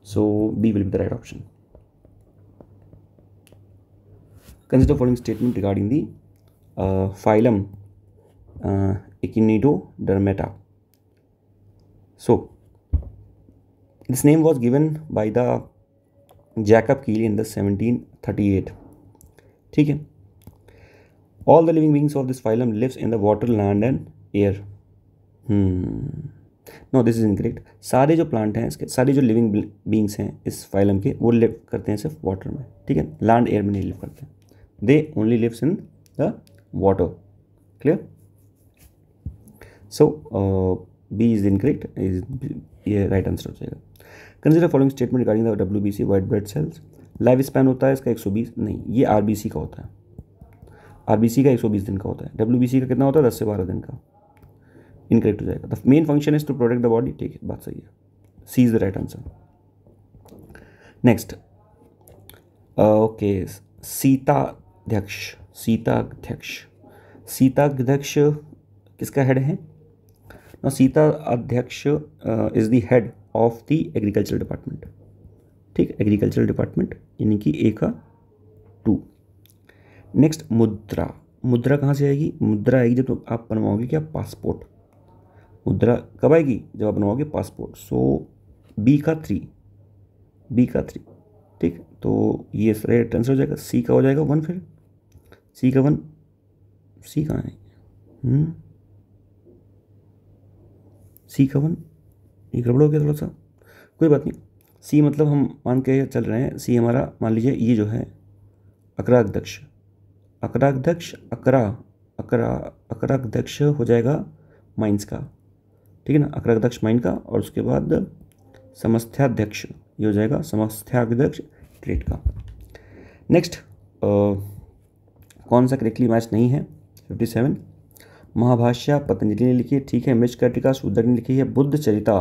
So B will be the right option. Consider following statement regarding the phylum Echinodermata. So this name was given by the Jacob Keely in the 1738, ठीक है। All the living beings of this phylum lives in the water, land and air. No, this is incorrect. सारे जो plant हैं इसके, सारे जो living beings हैं इस फाइलम के, वो लिव करते हैं सिर्फ वाटर में, ठीक है, लैंड एयर में नहीं लिव करते, they only lives in the water, clear. So B is incorrect, ये राइट आंसर हो जाएगा। Consider following statement regarding the WBC white blood cells. Life span होता है इसका 120, नहीं ये RBC का होता है, RBC का 120 दिन का होता है, WBC का कितना होता है 10 से 12 दिन का, इनकरेक्ट हो जाएगा। The main function is to protect the body, ठीक है, बात सही है, C is the right answer. Next okay, सीताध्यक्ष किसका हेड है? ना सीताध्यक्ष is the head of the agriculture department, ठीक, एग्रीकल्चर डिपार्टमेंट यानी कि ए का 2। नेक्स्ट मुद्रा कहाँ से आएगी? मुद्रा आएगी जब आप बनवाओगे क्या पासपोर्ट, मुद्रा कब आएगी? जब आप बनवाओगे पासपोर्ट। सो बी का 3, ठीक, तो ये राइट आंसर हो जाएगा। सी का हो जाएगा 1, फिर सी का 1, सी कहाँ है? सी का 1, ये गड़बड़ हो गया थोड़ा सा, कोई बात नहीं। सी मतलब हम मान के चल रहे हैं, सी हमारा मान लीजिए ये जो है अकराध्यक्ष हो जाएगा माइंस का, ठीक है ना, अकराध्यक्ष माइन का, और उसके बाद समस्थाध्यक्ष ये हो जाएगा समस्थाध्यक्ष ट्रेड का। नेक्स्ट कौन सा करेक्टली मैच नहीं है? 57 महाभाष्य पतंजलि ने लिखी है, ठीक है। मृच्छकटिका शूद्रक ने लिखी है। Buddha Charita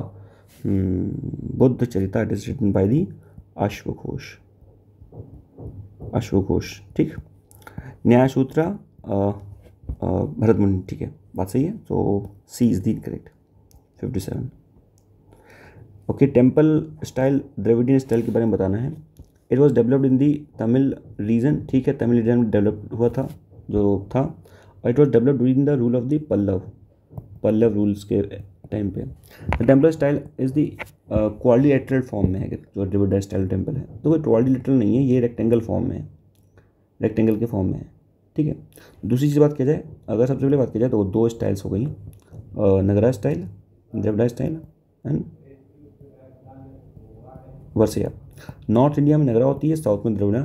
it is written by the अश्वघोष, ठीक। न्याय सूत्र भरत मुनि, ठीक है, बात सही है। तो C is the correct. 57 okay, temple style Dravidian style के बारे में बताना है। It was developed in the Tamil region, ठीक है, तमिल रीजन में डेवलप हुआ था जो था। और it was developed during the rule of the Pallava rules के टाइम पे। The temple style is the quadrilateral form में है, जो द्रविडियन स्टाइल टेम्पल है, तो वो क्वाड्रिलेटरल नहीं है, ये रेक्टेंगल फॉर्म में है, रेक्टेंगल के फॉर्म में है, ठीक है। दूसरी चीज़ बात की जाए, अगर सबसे पहले बात की जाए तो 2 स्टाइल्स हो गई, Nagara style, Dravida style and वर्सिया। नॉर्थ इंडिया में नगरा होती है, साउथ में द्रविड़,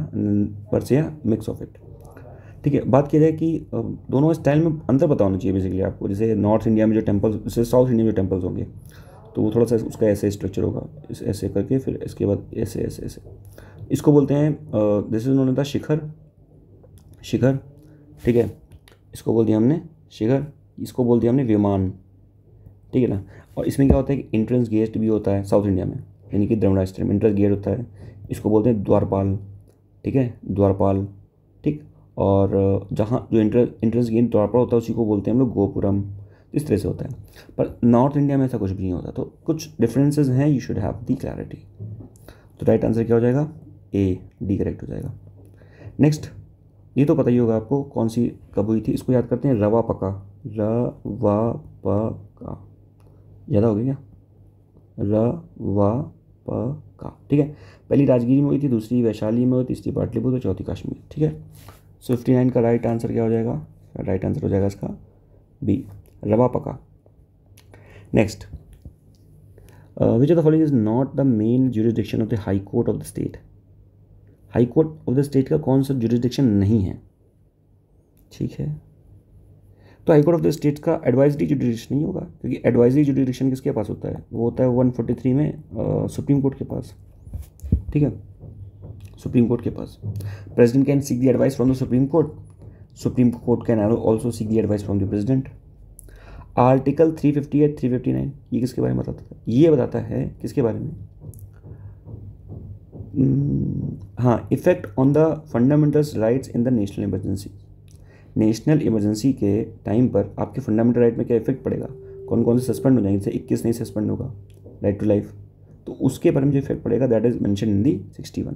वर्सिया मिक्स ऑफ इट, ठीक है। बात की जाए कि दोनों स्टाइल में अंतर पता होना चाहिए बेसिकली आपको। जैसे नॉर्थ इंडिया में जो टेम्पल्स, जैसे साउथ इंडिया में जो टेम्पल्स होंगे तो वो थोड़ा सा उसका ऐसे स्ट्रक्चर होगा, ऐसे करके फिर इसके बाद ऐसे ऐसे ऐसे, इसको बोलते हैं this is known as the shikhara, ठीक है, इसको बोल दिया हमने शिखर, इसको बोल दिया हमने विमान, ठीक है ना। और इसमें क्या होता है कि इंट्रेंस गेट भी होता है साउथ इंडिया में, यानी कि द्रविड़ स्टाइल में इंट्रेंस गेट होता है, इसको बोलते हैं द्वारपाल, ठीक है, द्वारपाल, ठीक। और जहाँ जो इंट्रेंस गेट द्वारपाल होता है उसी को बोलते हैं हम लोग गोपुरम, इस तरह से होता है। पर नॉर्थ इंडिया में ऐसा कुछ भी नहीं होता, तो कुछ डिफरेंसेस हैं, you should have the clarity. तो राइट आंसर क्या हो जाएगा? A, D करेक्ट हो जाएगा। नेक्स्ट ये तो पता ही होगा आपको कौन सी कब हुई थी। इसको याद करते हैं, रवा पका, रवा पका, ज़्यादा हो गया क्या, रवा पका, ठीक है। पहली राजगीर में हुई थी, दूसरी वैशाली में हुई, तीसरी पाटलिपुत्र, चौथी कश्मीर, ठीक है। 59 का राइट आंसर क्या हो जाएगा, राइट आंसर हो जाएगा इसका बी, रवा पका। Next, which of the following is not the main jurisdiction of the high court of the state. High court of the state का कौन सा ज्यूरिसडिक्शन नहीं है, ठीक है। तो high court of the state का एडवाइजरी जुडिशन नहीं होगा, क्योंकि एडवाइजरी जुडिशन किसके पास होता है, वो होता है 143 में सुप्रीम कोर्ट के पास, ठीक है, सुप्रीम कोर्ट के पास। President can seek the advice from the Supreme Court can also seek the advice from the president. Article 358 359 ये किसके बारे में बताता है, ये बताता है किसके बारे में, हाँ, effect on the fundamental rights in the national emergency. National emergency के टाइम पर आपके फंडामेंटल राइट में क्या इफेक्ट पड़ेगा, कौन कौन से सस्पेंड हो जाएंगे, जैसे 21 नहीं सस्पेंड होगा, राइट टू लाइफ, तो उसके बारे में जो इफेक्ट पड़ेगा that is mention in the 61।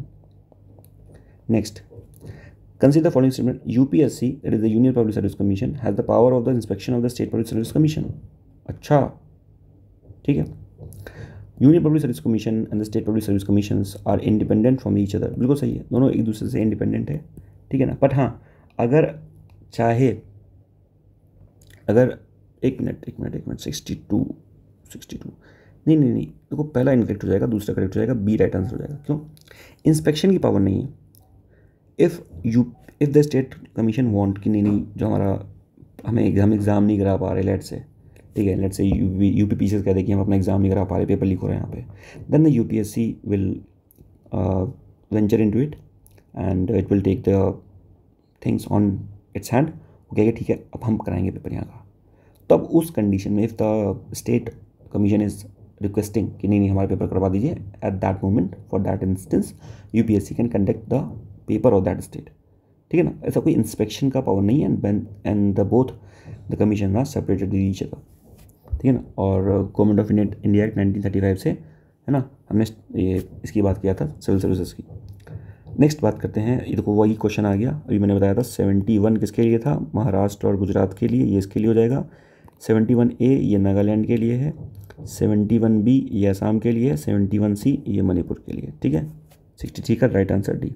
Next, consider the following statement, UPSC that is the union public service commission has the power of the inspection of the state public service commission. अच्छा, ठीक है, union public service commission and the state public service commissions are independent from each other, बिल्कुल सही है, दोनों एक दूसरे से इंडिपेंडेंट है, ठीक है ना। बट हाँ, अगर चाहे, अगर एक मिनट 62 नहीं, देखो पहला इनकरेक्ट हो जाएगा, दूसरा करेक्ट हो जाएगा, बी राइट आंसर हो जाएगा। क्यों, इंस्पेक्शन की पावर नहीं है। If the state commission want कि नहीं जो हमारा हमें एग्ज़ाम नहीं करा पा रहे, लेट से, ठीक है, लेट से यूपीपीसीएस कह दे कि हम अपना एग्ज़ाम नहीं करा पा रहे, पेपर लीक हो रहा है यहाँ पे, then the UPSC will venture into it and it will take the things on its hand, वो कहेगा ठीक है अब हम कराएंगे पेपर यहाँ का। तब उस कंडीशन में if the state commission is requesting कि नहीं हमारा पेपर करवा दीजिए, at that moment for that instance UPSC can conduct the paper of that state, ठीक है ना। ऐसा कोई इंस्पेक्शन का पावर नहीं है, and the both the commission are separated each other, ठीक है ना। और गवर्नमेंट ऑफ इंडिया एक्ट 1935 से, है ना, हमने ये इसकी बात किया था सिविल सर्विसेज की। नेक्स्ट बात करते हैं, ये देखो वही क्वेश्चन आ गया, अभी मैंने बताया था 71 किसके लिए था, महाराष्ट्र और गुजरात के लिए, ये इसके लिए हो जाएगा। 71A ये नागालैंड के लिए है, 71B ये असम के लिए है, 71C ये मणिपुर के लिए, ठीक है। 63 का right answer D.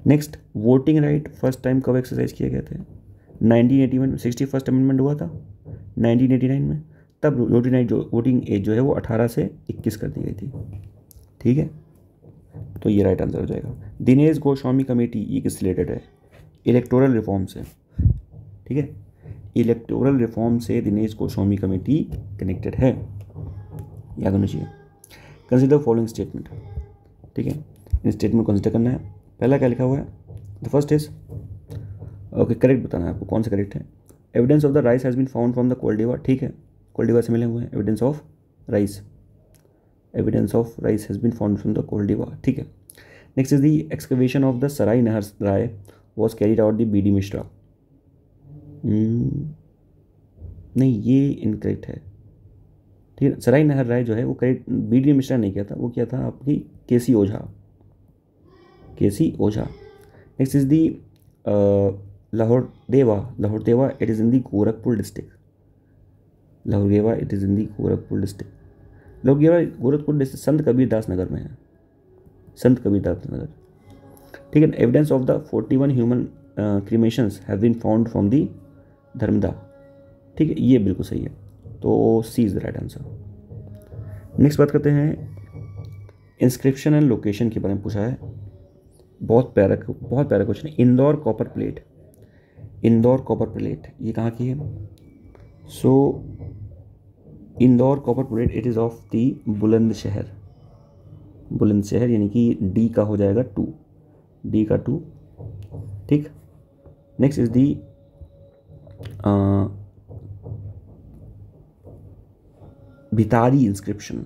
Next, voting right first time कब एक्सरसाइज किए गए थे, 1981 में 61st अमेंडमेंट हुआ था 1989 में, तब वोटिंग एज जो है वो 18 से 21 कर दी गई थी, ठीक है। तो ये राइट आंसर हो जाएगा। दिनेश गोस्वामी कमेटी ये किससे रिलेटेड है, इलेक्टोरल रिफॉर्म से, ठीक है, इलेक्टोरल रिफॉर्म से दिनेश गोस्वामी कमेटी कनेक्टेड है, याद होना चाहिए। कंसिडर फॉलोइंग स्टेटमेंट, ठीक है, इन स्टेटमेंट कंसिडर करना है। पहला क्या लिखा हुआ है, the first is, okay correct बताना है आपको कौन सा करेक्ट है। Evidence of the rice has been found from the Koldihwa, ठीक है, कोलडिवा से मिले हुए हैं, evidence of rice has been found from the Koldihwa, ठीक है। Next is the excavation of the Sarai Nahar Rai was carried out the B D. Mishra, नहीं ये इनकरेक्ट है, ठीक है। सराय नहर राय जो है वो करेक्ट बी.डी. मिश्रा नहीं किया था, वो किया था आपकी K C Ojha. Next is the Lahuradewa, it is in the Gorakhpur district, Gorakhpur district Sant Kabirdas Nagar में है, ठीक है। Evidence of the 41 human cremations have been found from the धर्मदा, ठीक है, ये बिल्कुल सही है, तो C is the right answer. Next बात करते हैं, इंस्क्रिप्शन एंड लोकेशन के बारे में पूछा है, बहुत प्यारा क्वेश्चन है। इंदौर कॉपर प्लेट ये कहाँ की है, सो Indore copper plate it is of the Bulandshahr, यानी कि डी का हो जाएगा 2, ठीक। Next is the Bhitari inscription,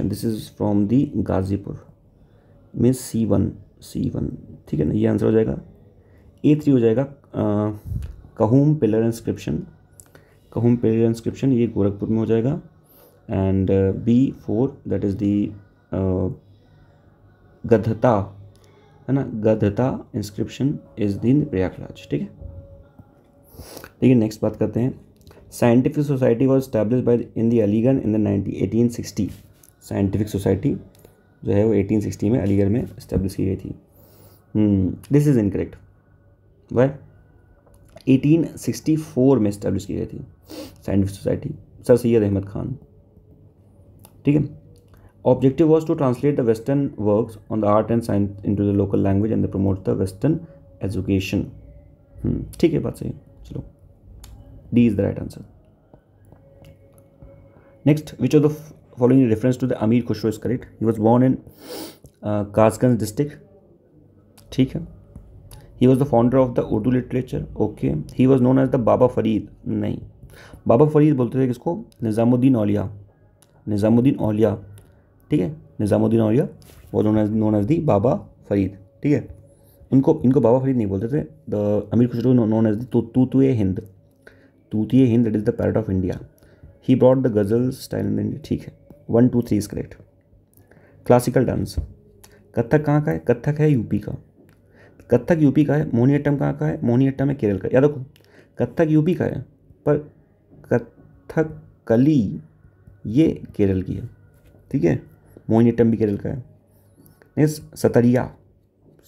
this is from the Ghazipur में C1, ठीक है ना, ये आंसर हो जाएगा। A3 हो जाएगा कहूम पिलर इंस्क्रिप्शन, ये गोरखपुर में हो जाएगा। And B4 that is the Gadhwa, है है ना, Gadhwa inscription is in Prayagraj. ठीक है, देखिए नेक्स्ट बात करते हैं। Scientific society was establish by in the Aligarh in the 1860। Scientific society जो है वो 1860 में अलीगढ़ में इस्टेब्लिश की गई थी। This is incorrect. वाई? 1864 में इस्टेब्लिश की गई थी scientific society, sir Syed Ahmad Khan. ठीक है, objective was to translate the western works on the art and science into the local language and promote the western education. ठीक है, बात सही है। चलो, D is the right answer. Next, which of the following reference to the Amir Khusro is correct? He was born in Kasganj district. ठीक है, he was the founder of the Urdu literature. Okay, he was known as the Baba Farid. नहीं, बाबा फरीद बोलते थे किसको? निज़ामुद्दीन औलिया। निज़ामुद्दीन औलिया, ठीक है, निज़ामुद्दीन औलिया वो known as दी बाबा फरीद। ठीक है, इनको बाबा फरीद नहीं बोलते थे। The Amir Khusro known as the तूतुए हिंद। तूतिए हिंद, that is the parrot of India. He brought the ghazal style in India. ठीक है, 1 2 3 is correct. Classical dance, Kathak कहाँ का है? कथक है यूपी का। कथक यूपी का है। मोहिनीअट्टम कहाँ का है? मोहिनीअट्टम है केरल का। याद रखो, कथक यूपी का है पर कथकली ये केरल की है। ठीक है, मोहिनीअट्टम भी केरल का है। नेक्स्ट, सतरिया।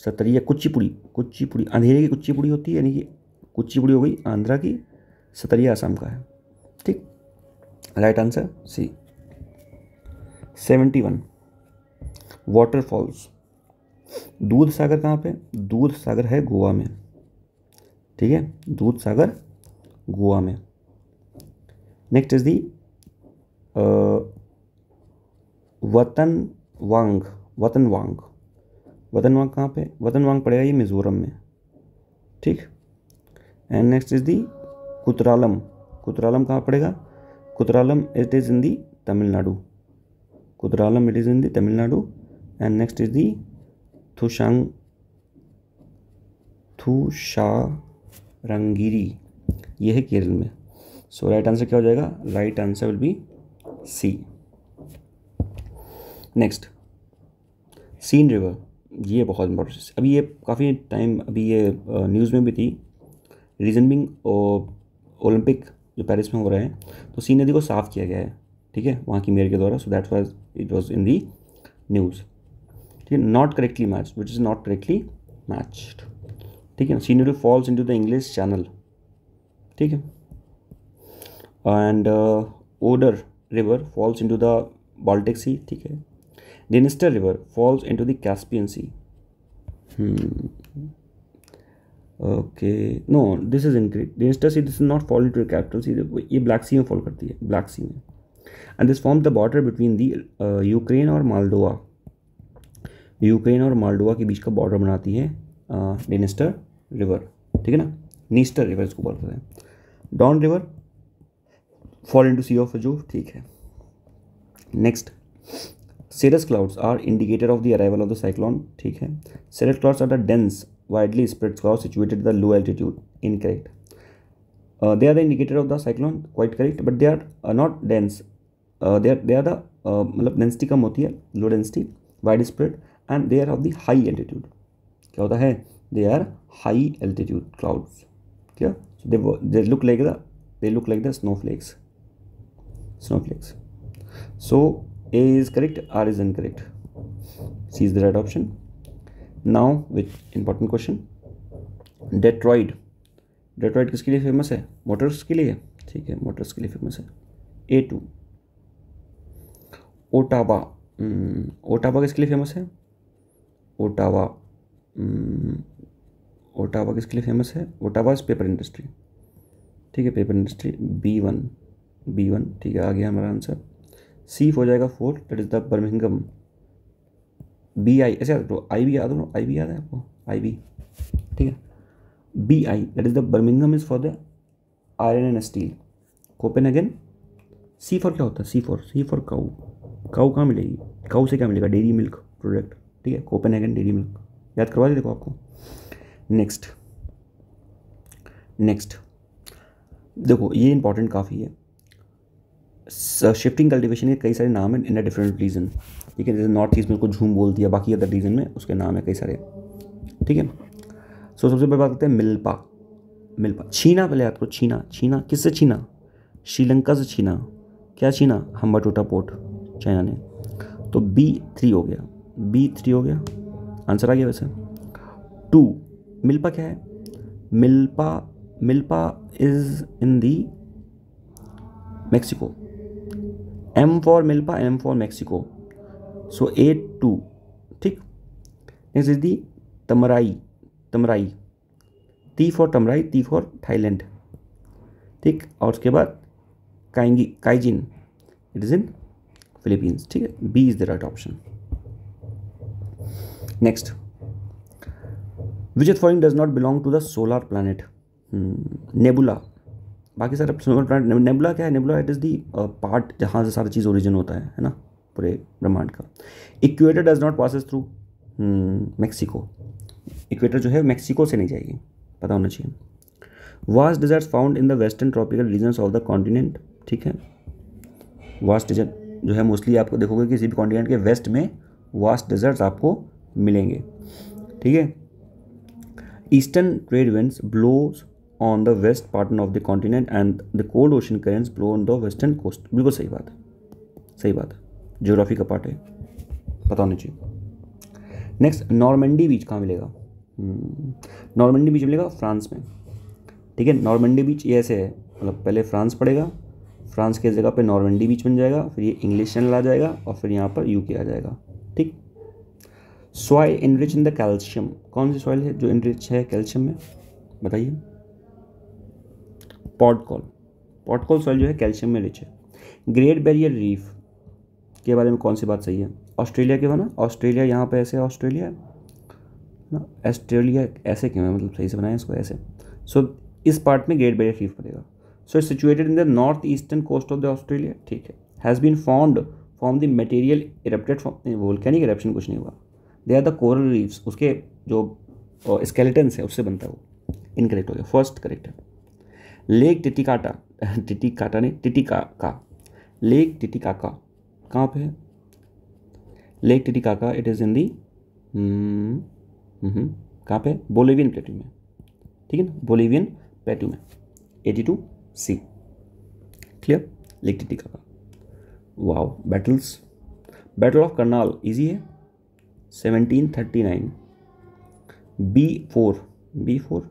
सतरिया कुचिपुड़ी। कुचिपुड़ी अंधेरे की कुचिपुड़ी होती है, यानी कि कुचिपुड़ी हो गई आंध्रा की, सतरिया असम का है। ठीक, राइट आंसर सी। 71, वाटरफॉल्स। दूध सागर कहाँ पे? दूध सागर है गोवा में। ठीक है, दूध सागर गोवा में। नेक्स्ट इज दी वतनवांग। वतनवांग, वतनवांग कहाँ पे? वतनवांग पड़ेगा ये मिजोरम में। ठीक, and next is the Kutralam. Kutralam कहाँ पड़ेगा? Kutralam it is in the Tamil Nadu. Kutralam it is in the Tamil Nadu. And next is the Thusharagiri, ये है केरल में। सो राइट आंसर क्या हो जाएगा? Right answer will be C. Next, Seine river. ये बहुत इंपॉर्टेंट, अभी ये काफ़ी टाइम अभी ये न्यूज़ में भी थी। रीज़न बिंग ओलंपिक जो पेरिस में हो रहे हैं, तो सीन नदी को साफ़ किया गया है। ठीक है, वहाँ की मेयर के द्वारा। So that was it was in the news. ठीक है, not correctly matched, which is not correctly matched. ठीक है, Seine river falls into the English channel. ठीक है, and Oder river falls into the Baltic sea. ठीक है, Dniester river falls into the Caspian sea. Okay, no this is incorrect. Dniester see this is not fall into the capital sea, ये black सी में fall करती है, black सी में। And this form the border between the Ukraine और Moldova. Ukraine और Moldova के बीच का border बनाती है डेनिस्टर रिवर। ठीक है ना, नीस्टर रिवर इसको बोलते हैं। Don river fall into sea of Azov. ठीक है, next, cirrus clouds are indicator of the arrival of the cyclone. ठीक है, cirrus clouds are the dense widely spread clouds situated at the low altitude. Incorrect. They are the indicator of the cyclone. Quite correct, but they are not dense. They are the मतलब density कम होती है, low density, wide spread, and they are of the high altitude. क्या होता है? They are high altitude clouds. क्या? So they look like the snowflakes. Snowflakes. So A is correct, R is incorrect. C is the right option. Now with important question, Detroit. Detroit किसके लिए famous है? Motors के लिए। ठीक है, Motors के लिए फेमस है। A2, Ottawa. ओटावा किसके लिए फेमस है? ओटावा ओटावा किसके लिए फेमस है? Ottawa is paper industry. ठीक है, पेपर इंडस्ट्री। B1। ठीक है, आ गया हमारा आंसर। सी हो जाएगा 4, that is the Birmingham. BI ऐसे याद रखो, I भी याद हो, I भी याद है आपको? IB। ठीक है, BI that is the Birmingham is for the iron and steel. Copenhagen. C for क्या होता है? C फॉर काऊ। काऊ कहाँ मिलेगी? काऊ से क्या मिलेगा? Dairy milk product. ठीक है, कोपेनहेगन डेयरी मिल्क याद करवा दी देखो आपको। नेक्स्ट देखो, ये इंपॉर्टेंट काफ़ी है। शिफ्टिंग कल्टिवेशन के कई सारे नाम हैं इन अ डिफरेंट रीजन। ठीक है, जैसे नॉर्थ ईस्ट में उसको झूम बोल दिया, बाकी अदर रीजन में उसके नाम है कई सारे। ठीक है। सो सबसे पहले बात करते हैं मिल्पा। मिल्पा, छीना पहले याद करो, छीना, छीना किससे छीना? श्रीलंका से छीना। क्या छीना? हम्बाटोटा पोर्ट, चाइना ने। तो B3 हो गया, B3 हो गया, आंसर आ गया वैसे। 2, मिल्पा क्या है? Milpa, milpa is in the Mexico. M for milpa, M for Mexico. So A2, ठीक। Next is the Tamrai, Tamrai, T for Tamrai, T for Thailand, ठीक। और उसके बाद Kaingin, Kaingin, it is in Philippines, ठीक है। B is the right option. Next, which of following does not belong to the solar planet? Nebula, बाकी सारे solar planet. Nebula क्या है? Nebula it is the part जहाँ से सारी चीज़ origin होता है ना, पूरे ब्रह्मांड का। Equator does not passes through Mexico. Equator जो है मेक्सिको से नहीं जाएगी, पता होना चाहिए। Vast deserts found in the western tropical regions of the continent, ठीक है। वास्ट डिजर्ट जो है मोस्टली आपको देखोगे किसी भी कॉन्टिनेंट के वेस्ट में वास्ट डिजर्ट्स आपको मिलेंगे, ठीक है। Eastern trade winds blows on the west portion of the continent and the cold ocean currents blow on the western coast. बिल्कुल सही बात है, सही बात है, ज्योग्राफी का पार्ट है, पता होना चाहिए। नेक्स्ट, नॉर्मंडी बीच कहाँ मिलेगा? नॉर्मंडी बीच मिलेगा फ्रांस में, ठीक है। नॉर्मंडी बीच ये ऐसे है, मतलब पहले फ्रांस पड़ेगा, फ्रांस के जगह पे नॉर्मंडी बीच बन जाएगा, फिर ये इंग्लिश चैनल आ जाएगा और फिर यहाँ पर यूके आ जाएगा, ठीक। Soil enrich in the calcium, कौन सी सॉइल है जो इनरिच है कैल्शियम में? बताइए। पॉडकॉल, पॉडकॉल सॉइल जो है कैल्शियम में रिच है। ग्रेट बैरियर रीफ के बारे में कौन सी बात सही है? ऑस्ट्रेलिया के बना, ऑस्ट्रेलिया यहाँ पे ऐसे ऑस्ट्रेलिया ना, ऑस्ट्रेलिया ऐसे क्यों है, मतलब सही से बनाया इसको ऐसे। सो इस पार्ट में ग्रेट बैरियर रीफ पड़ेगा। So it's situated in the north eastern coast of the Australia, ठीक है। Has been found from the material erupted from, volcanic eruption कुछ नहीं हुआ। They are the coral reefs, उसके जो स्केलेटन्स है उससे बनता है वो। इनकरेक्ट हो गया, फर्स्ट करेक्ट है। लेक टिटिकाटा, टिटिकाटा नहीं टिटिकाका, लेक टिटिकाका कहाँ पे है? Lake Titicaca it is in the कहाँ पे? बोलिवियन प्लेटू में, ठीक है ना, बोलिवियन प्लेटू में। 82C, clear. Lake Titicaca. Wow, battles, battle of Karnal easy है, 1739। B4, B4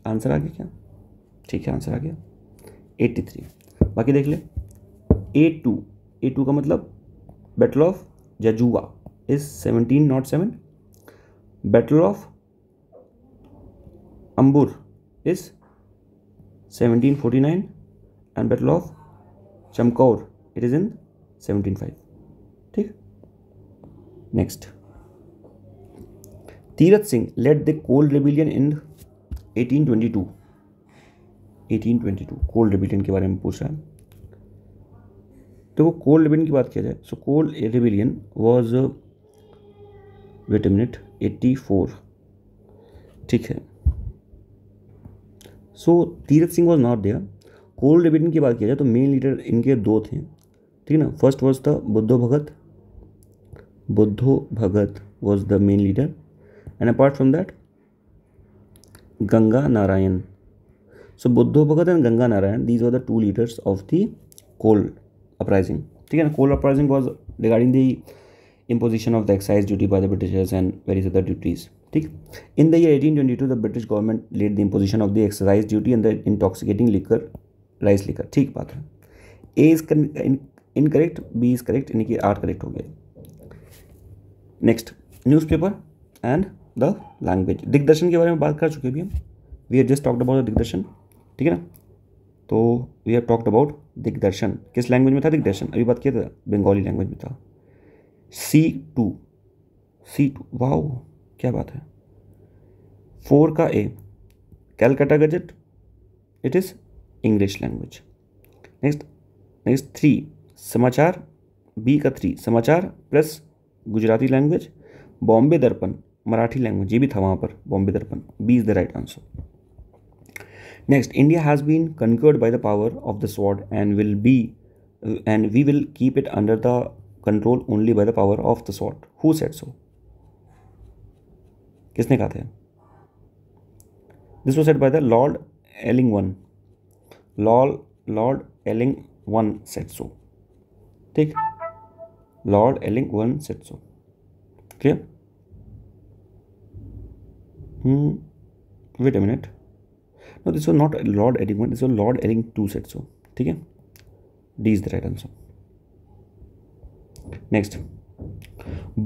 आंसर आ गया क्या? ठीक है, आंसर आ गया 83। बाकी देख ले। A2, A2 का मतलब battle of Jajau is 1707। Battle of Ambur is 1749 and battle of Chamkaur it is in 1705, ठीक। Next, Tirath Singh led the Kol rebellion in 1822। 1822 Kol rebellion के बारे में पूछ रहा है। तो वो कोल्ड रिबिलियन की बात किया जाए, so Kol rebellion was, wait a minute, 84, ठीक है। So Tirath Singh was not there. Kol rebellion की बात किया जाए तो मेन लीडर इनके दो थे, ठीक है ना। First was the Buddho Bhagat, Buddho Bhagat was the main leader and apart from that Ganga Narayan. So Buddho Bhagat and Ganga Narayan, these were the two leaders of the Kol uprising, ठीक है ना। Kol uprising was regarding the imposition of the excise duty by the Britishers and various other duties, ठीक। In the year 1822 the British government laid the imposition of the excise duty and the intoxicating liquor, rice liquor, ठीक बात है। A is incorrect, B is correct, यानी कि R correct हो गया। Next, newspaper and the language. Digdarshan के बारे में बात कर चुके अभी हम, we have just talked about the Digdarshan, ठीक है ना। तो वी हैव टॉक्ड अबाउट दिग्दर्शन, किस लैंग्वेज में था दिग्दर्शन? अभी बात किया था, बंगाली लैंग्वेज में था। C2, C2, वाओ क्या बात है। 4 का A, Calcutta gazette, it is English language. Next 3 समाचार, B का 3 समाचार प्लस गुजराती लैंग्वेज। बॉम्बे दर्पण मराठी लैंग्वेज, ये भी था वहाँ पर, Bombay Darpan. B is the right answer. Next, India has been conquered by the power of the sword and we will keep it under the control only by the power of the sword. Who said so? किसने कहा था? This was said by the Lord Ellington. Lord Ellington said so. ठीक, Lord Ellington said so. Clear? Wait a minute, no this was not Lord Ellington, this was Lord Ellington said so. ठीक है, D is the right answer. Next,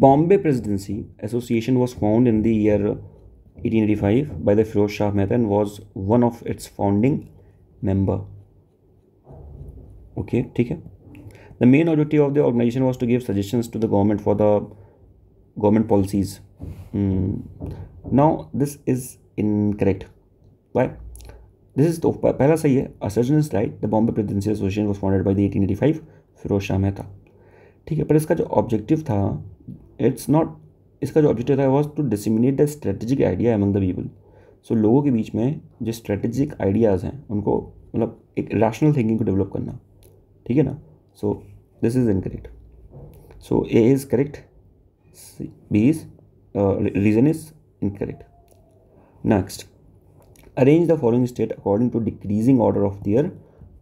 Bombay Presidency Association was formed in the year 1885 by the Firoz Shah Mehta and was one of its founding member. Okay, ठीक है. The main objective of the organization was to give suggestions to the government for the government policies. Now this is incorrect. Why? This is तो पहला सही है. Assertion is right. The Bombay Presidency Association was founded by the 1885 Firoz Shah Mehta. ठीक है, पर इसका जो objective था, इट्स नॉट, इसका जो ऑब्जेक्टिव था was to disseminate the strategic idea among the people. So लोगों के बीच में जो स्ट्रेटेजिक आइडियाज़ हैं उनको, मतलब एक रैशनल थिंकिंग को डेवलप करना। ठीक है ना? So this is incorrect. So A is correct, B is reason is incorrect. Next, arrange the following state according to decreasing order of their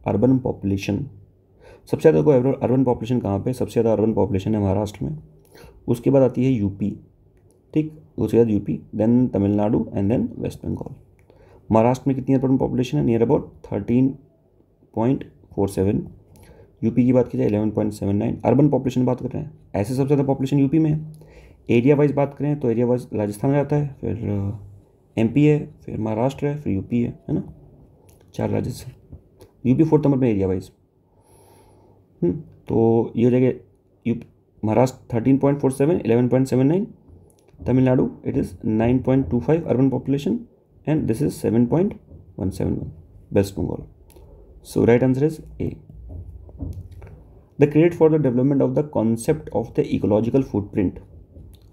urban population. सबसे ज़्यादा कोई अर्बन पॉपुलेशन कहाँ पे? सबसे ज़्यादा अर्बन पॉपुलेशन है महाराष्ट्र में, उसके बाद आती है यूपी। ठीक, उसके बाद UP, then Tamil Nadu and then west Bengal. Maharashtra में कितनी अर्बन पॉपुलेशन है? Near about 13.47। यूपी की बात की जाए 11.79। अर्बन पॉपुलेशन बात कर रहे हैं, ऐसे सबसे ज़्यादा पॉपुलेशन यूपी में है। एरिया वाइज बात करें तो एरिया वाइज राजस्थान रहता है, फिर एमपी है, फिर महाराष्ट्र है, फिर यूपी है ना? 4 राज्य से यूपी 4th नंबर पर एरिया वाइज। तो ये हो जाएगा Maharashtra 13.47, 11.79, Tamil Nadu it is 9.25 urban population and this is 7.171, west Bengal. So right answer is A. The credit for the development of the concept of the ecological footprint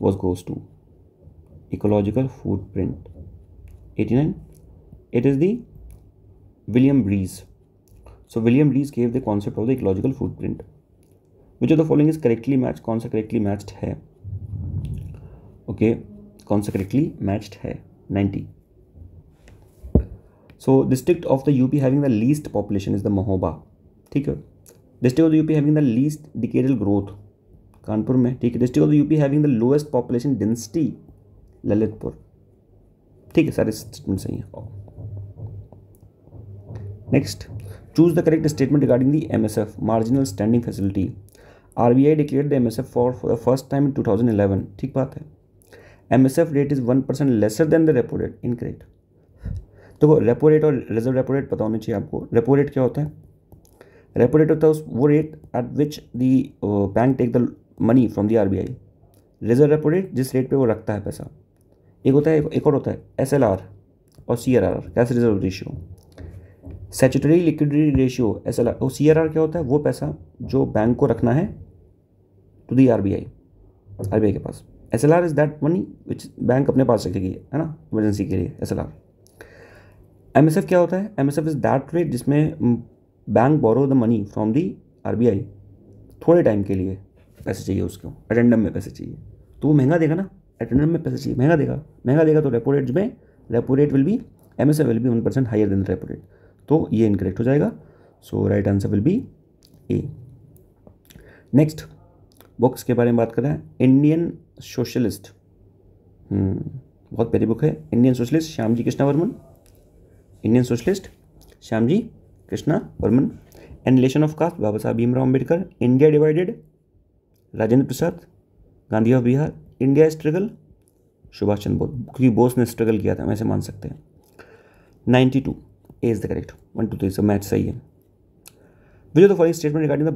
was goes to ecological footprint 89, it is the William Rees. So William Rees gave the concept of the ecological footprint. Which of the following is correctly matched? कौन सा correctly matched है? Okay, कौन सा correctly matched है? 90. So district of the UP having the least population is the Mahoba. ठीक है. District of the UP having the least decadal growth, Kanpur में. ठीक है. District of the UP having the lowest population density, Lalitpur. ठीक है, सारे statement सही हैं. Next, choose the correct statement regarding the MSF, marginal standing facility. RBI declared the MSF for the first time in 2011. ठीक बात है. MSF rate is 1% lesser than the repo rate. Incorrect. देखो, repo rate और reserve repo rate पता होना चाहिए आपको. Repo rate क्या होता है? रेपो रेट होता है वो rate at which the bank take the money from the RBI. Reserve repo rate जिस रेट पे वो रखता है पैसा. एक होता है, एक और होता है SLR और CRR, cash reserve ratio. Statutory liquidity ratio SLR और CRR क्या होता है? वो पैसा जो बैंक को रखना है टू दी RBI के पास. SLR is that money which bank अपने पास रखेगी, है ना, इमरजेंसी के लिए. SLR. MSF क्या होता है? MSF इज दैट रेट जिसमें bank borrow the money from the RBI. थोड़े टाइम के लिए पैसे चाहिए उसको, अटेंडम में पैसे चाहिए, तो वो महंगा देगा ना. अटेंडम में पैसे चाहिए, महंगा देगा तो रेपो रेट में repo rate will be, MSF will be 1% higher than repo rate. तो ये इनकरेक्ट हो जाएगा. So right answer will be A. Next books के बारे में बात कर रहे हैं. इंडियन सोशलिस्ट, बहुत प्यारी बुक है. Indian socialist Shyamji Krishna Varma. Indian socialist Shyamji Krishna Varma. Annihilation of caste Baba Saheb Bhimrao Ambedkar. India divided Rajendra Prasad. Gandhi of Bihar. India struggle Subhash Chandra Bose, क्योंकि बोस ने स्ट्रगल किया था, वैसे मान सकते हैं. 92 ए इज द करेक्ट. 1 2 3 सब मैच सही है. Which of the following statement regarding the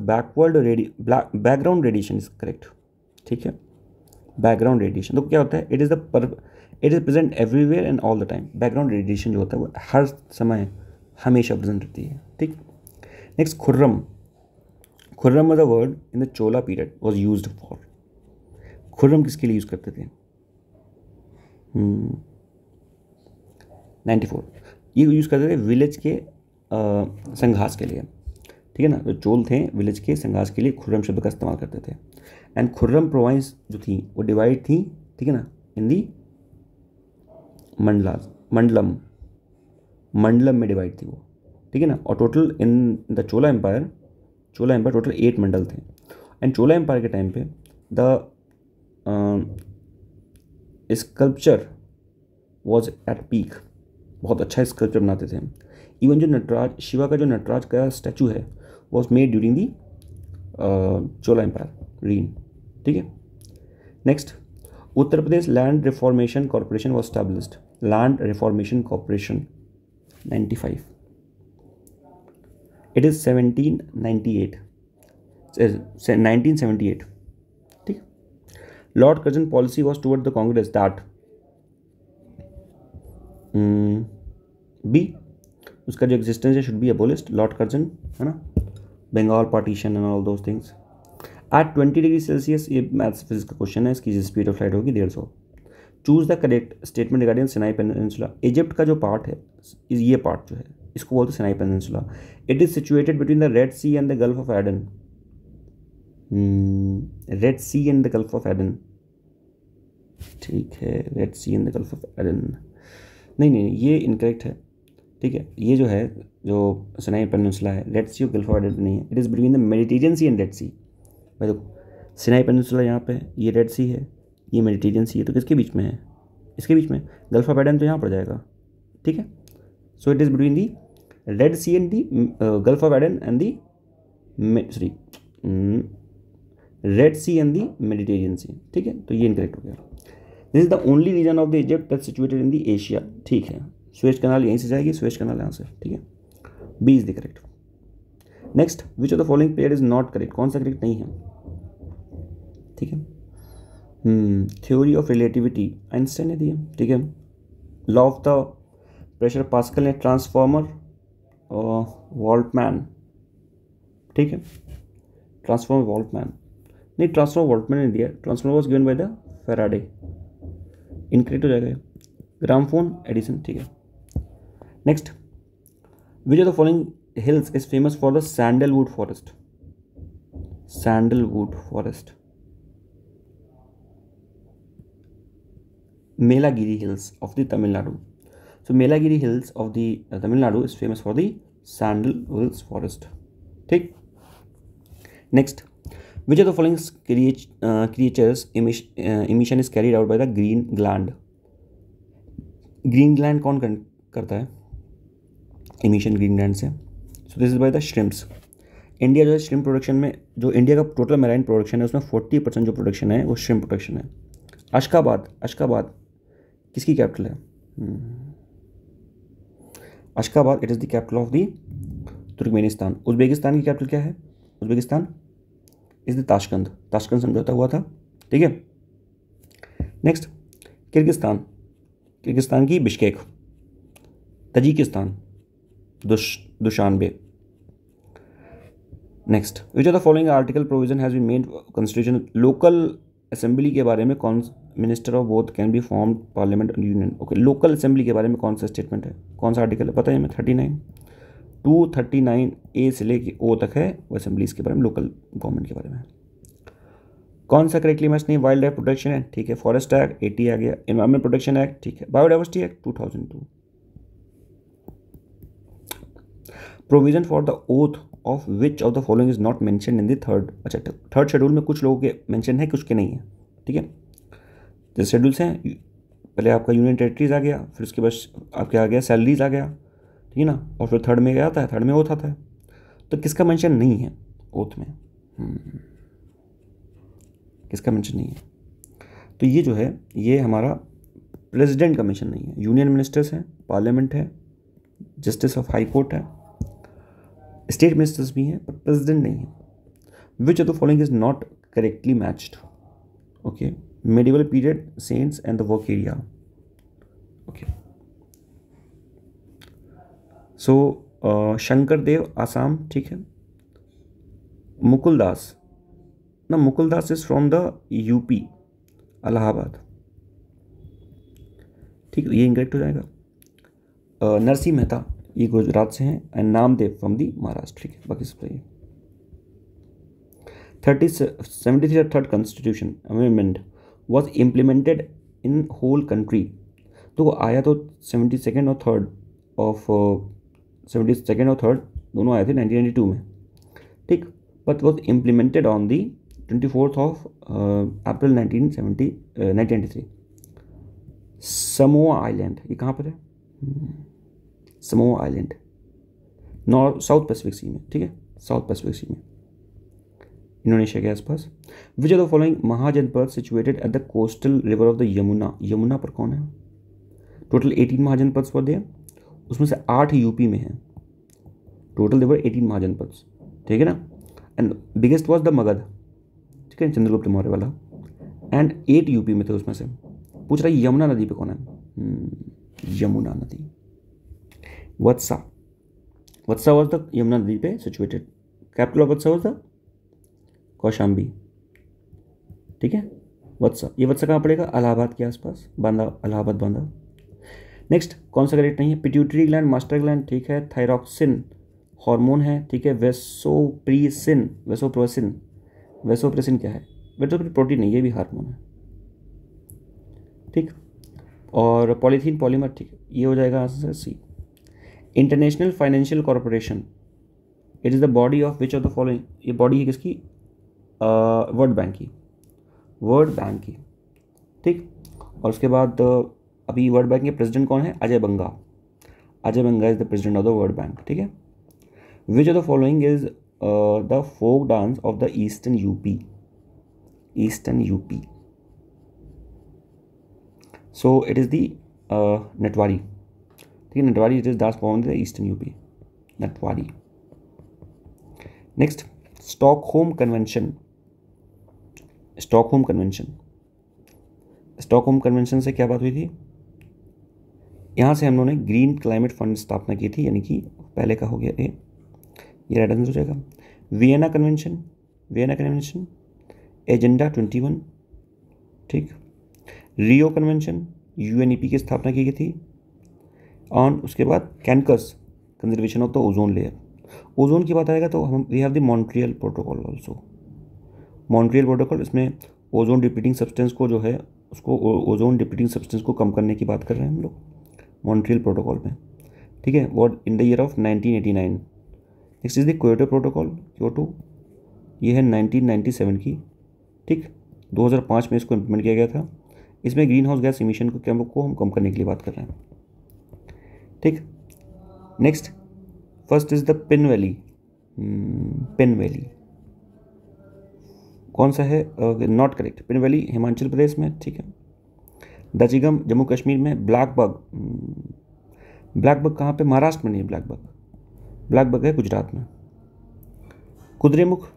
background radiation is correct. ठीक है, बैकग्राउंड रेडिएशन तो क्या होता है? It is present everywhere and all the time. Background radiation जो होता है वो हर समय हमेशा प्रेजेंट रहती है. ठीक. Next, Khurram. Khurram was a word in the Chola period was used for. Khurram किसके लिए यूज करते थे? 94 ये यूज़ करते थे विलेज के संघास के लिए. ठीक है ना, जो चोल थे विलेज के संघास के लिए खुर्रम शब्द का इस्तेमाल करते थे. एंड खुर्रम प्रोविंस जो थी वो डिवाइड थी, ठीक है ना, इन दी मंडलम मंडलम में डिवाइड थी वो, ठीक है ना। और total in the Chola empire total 8 मंडल थे। एंड चोला एम्पायर के टाइम पे the sculpture was at peak, बहुत अच्छा स्कल्पचर बनाते थे। इवन जो नटराज, शिवा का जो नटराज का स्टैचू है was made during the Chola empire reign, ठीक है। Next, Uttar Pradesh land reformation corporation was established, land reformation corporation 95, it is 1978, ठीक। Lord Curzon policy was toward the Congress that be, उसका जो एग्जिस्टेंस है should be abolished, lord Curzon, है ना, Bengal partition and all those things. At 20 degree Celsius, ये maths physics का question है, इसकी स्पीड ऑफ लाइट होगी 150। Choose the correct statement regarding Sinai peninsula. Egypt का जो पार्ट है, ये पार्ट जो है इसको बोलते हैं Sinai peninsula. It is situated between the red sea and the gulf of Aden, red sea and the gulf of Aden, ठीक है, red sea and the gulf of Aden, नहीं ये इनकरेक्ट है, ठीक है। ये जो है, जो सिनाई पेनिनसुला है, रेड सी और गल्फ ऑफ एडन नहीं है, it is between the Mediterranean sea and red sea. भाई देखो, सिनाई पेनिनसुला यहाँ पे है, ये रेड सी है, ये मेडिटेरियन सी है, तो किसके बीच में है, इसके बीच में। गल्फ ऑफ एडन तो यहाँ पड़ जाएगा, ठीक है। So it is between the red sea and the gulf of Aden and the red sea and the Mediterranean sea, ठीक है। तो ये इनकरेक्ट हो गया। This is the only region of the Egypt that situated in the Asia, ठीक है। Suez कनाल यहीं से जाएगी, स्वेज कनाल यहाँ से, ठीक है। B is the correct. Next, which of the following pair is not correct, कौन सा करेक्ट नहीं है, ठीक है। थ्योरी ऑफ रिलेटिविटी आइंस्टाइन ने दी है, ठीक है। Law of the pressure pascal ने, ट्रांसफॉर्मर वॉल्टमैन, ठीक है। ट्रांसफॉर्मर वॉल्टमैन नहीं, ट्रांसफॉर्मर वॉल्टमैन ने दिया, transformer was given by the Faraday, incorrect हो जाएगा। ग्रामफोन एडिसन, ठीक है। Next, which of the following hills is famous for the sandalwood forest, sandalwood forest, Melagiri hills of the Tamil Nadu. So Melagiri hills of the Tamil Nadu is famous for the sandalwood forest. ठीक. Next, which of the following creatures emission is carried out by the green gland? Green gland कौन करता है emission green gland से? So this is by the shrimps. India जो है shrimp production में, जो India का टोटल मैराइन प्रोडक्शन है उसमें 40% जो प्रोडक्शन है वो श्रिम्प प्रोडक्शन है। अशकाबाद किसकी कैपिटल है? Ashkhabad, it is the capital of the Turkmenistan. Uzbekistan की कैपिटल क्या है? Uzbekistan is the Tashkent, Tashkent समझौता हुआ था, ठीक है। नेक्स्ट, किर्गिस्तान की Bishkek. Tajikistan Dushanbe. Next, which of the following article provision has been made constitution. Local assembly के बारे में कौन, minister of both can be form parliament and union. Okay, local assembly के बारे में कौन सा स्टेटमेंट है, कौन सा आर्टिकल है, पता है हमें? 39 239 ए से लेके ओ तक है वो असेंबलीज के बारे में, लोकल गवर्नमेंट के बारे में। कौन सा करेक्टली मैच नहीं? वाइल्ड लाइफ प्रोटेक्शन है, ठीक है। फॉरेस्ट एक्ट 80 आ गया, एनवायरमेंट प्रोटेक्शन एक्ट, ठीक है। Biodiversity act 2002। Provision for the oath of which of the following is not mention in the third. अच्छा, थर्ड शेड्यूल में कुछ लोगों के मेंशन है, कुछ के नहीं है, ठीक है। जैसे शेड्यूल्स हैं, पहले आपका यूनियन टेरिटरीज आ गया, फिर उसके बाद आपके आ गया सैलरीज आ गया, ठीक है ना, और फिर थर्ड में क्या आता है? थर्ड में ओथ आता है। तो किसका मेंशन नहीं है ओथ में? किसका मेंशन नहीं है? तो ये जो है, ये हमारा प्रेसिडेंट का मेंशन नहीं है। यूनियन मिनिस्टर्स हैं, पार्लियामेंट है, जस्टिस ऑफ हाई कोर्ट है, स्टेट मिनिस्टर्स भी हैं, पर प्रेसिडेंट नहीं है। Which of the following is not correctly matched? Okay, medieval period, saints and the work area. Okay, so Shankar Dev Assam, ठीक है। Mukuldas is from the UP, Allahabad, ठीक है, ये इनकरेक्ट हो जाएगा। नरसिंह मेहता ये गुजरात से हैं, and Namdev from the Maharashtra, ठीक है। बाकी सब सही है। 73 third constitution amendment was implemented in whole country. तो आया तो 72nd और 3rd ऑफ 72nd और 3rd दोनों आए थे 1992 में, ठीक, but was implemented on the 24th of April 1993। Samoa island, ये कहाँ पर है? Samoa island north south Pacific सी में, ठीक है, साउथ पैसिफिक सी में, इंडोनेशिया के आसपास। Which are the following mahajanapada situated at the coastal river of the Yamuna? Yamuna पर कौन है? टोटल 18 महाजनपद पर दिया, उसमें से 8 यूपी में है। टोटल देवर 18 महाजनपद, ठीक है ना। And biggest was the Magadh, ठीक है, चंद्रगुप्त मौर्य वाला, एंड 8 यूपी में थे उसमें से। पूछ रहा है यमुना नदी पे कौन है? यमुना नदी, वत्सा, वत्सा वॉज द यमुना नदी पे situated. Capital of Vatsa was the Kaushambi, ठीक है, वत्सा। ये वत्सा कहाँ पड़ेगा? इलाहाबाद के आसपास, बांदा, इलाहाबाद बांदा। नेक्स्ट, कौन सा करेक्ट नहीं है? पिट्यूटरी ग्लैंड, मास्टर ग्लैंड, ठीक है, थायरॉक्सिन हार्मोन है, ठीक है, वेसोप्रेसिन, वेसोप्रेसिन, वेसोप्रेसिन क्या है? वेसोप्रेसिन प्रोटीन नहीं, ये भी हार्मोन है, ठीक। और पॉलीथीन पॉलीमर, ठीक है, ये हो जाएगा answer C. International financial corporation, it is the body of which of the following? ये बॉडी है किसकी? वर्ल्ड बैंक की, वर्ल्ड बैंक की, ठीक। और उसके बाद अभी वर्ल्ड बैंक के प्रेसिडेंट कौन है? Ajay Banga, Ajay Banga is the president of the world bank, ठीक है। Which of the following is the folk dance of the eastern UP? Eastern UP, so it is the Natwari, ठीक है, Natwari it is dance form the eastern UP, Natwari. Next, Stockholm convention, Stockholm convention, Stockholm convention से क्या बात हुई थी? यहाँ से हम लोगों ने ग्रीन क्लाइमेट फंड स्थापना की थी, यानी कि पहले का हो गया ये राइट आंसर हो जाएगा। Vienna convention, Vienna convention, agenda 21, ठीक। रियो कन्वेंशन, यूएनईपी की स्थापना की गई थी। और उसके बाद कैनकस, conservation of the ozone layer. Ozone की बात आएगा तो हम we have the Montreal protocol also, Montreal protocol, इसमें ओजोन डिप्लीटिंग सब्सटेंस को जो है उसको ओजोन डिप्लीटिंग सब्सटेंस को कम करने की बात कर रहे हैं हम लोग मॉन्ट्रियल प्रोटोकॉल में, ठीक है, what in the year of 1989। Next is the Kyoto protocol, Kyoto, ये है 1997 की, ठीक, 2005 में इसको इम्प्लीमेंट किया गया था। इसमें ग्रीन हाउस गैस इमिशन को हम कम करने के लिए बात कर रहे हैं, ठीक। Next, first is the Pin valley, Pin valley कौन सा है? Not correct, Pin valley Himachal Pradesh में, ठीक है। दचिगम जम्मू कश्मीर में। ब्लैक बग, ब्लैक बग कहाँ पे? महाराष्ट्र में नहीं है ब्लैक बग, ब्लैक बग है गुजरात में। कुद्रेमुख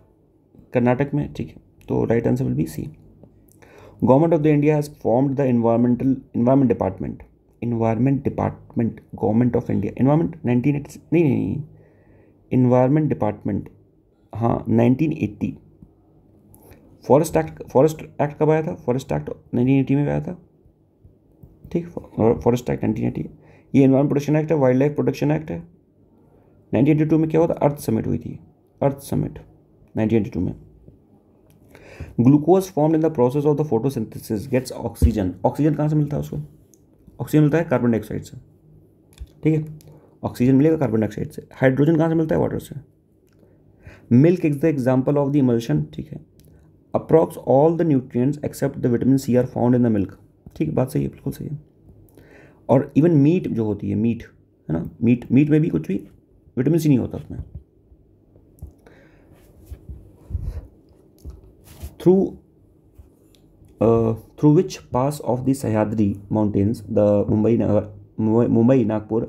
कर्नाटक में, ठीक है, तो right answer will be C. Government of the India has formed the environment department, environment department, government of India, environment 1980, नहीं, इन्वायरमेंट डिपार्टमेंट, हाँ 1980। फॉरेस्ट एक्ट कब आया था? फॉरेस्ट एक्ट 1980 में आया था, ठीक, फॉरेस्ट एक्ट 1980। ये एनवायरमेंट प्रोटेक्शन एक्ट है, वाइल्ड लाइफ प्रोटेक्शन एक्ट है। 1982 में क्या हुआ था? अर्थ समिट हुई थी, अर्थ समिट 1982 में। Glucose formed in the process of the photosynthesis gets oxygen, oxygen कहाँ से मिलता है उसको? ऑक्सीजन मिलता है कार्बन डाइऑक्साइड से, ठीक है, ऑक्सीजन मिलेगा कार्बन डाइऑक्साइड से। हाइड्रोजन कहाँ से मिलता है? वाटर से। Milk is the example of the emulsion, ठीक है। Approx all the nutrients except the vitamin C are found in the milk, ठीक, बात सही है, बिल्कुल सही है। और इवन मीट जो होती है, मीट है ना, मीट में भी कुछ भी विटामिन सी नहीं होता उसमें। Through which pass of the Sahyadri mountains the Mumbai Nagpur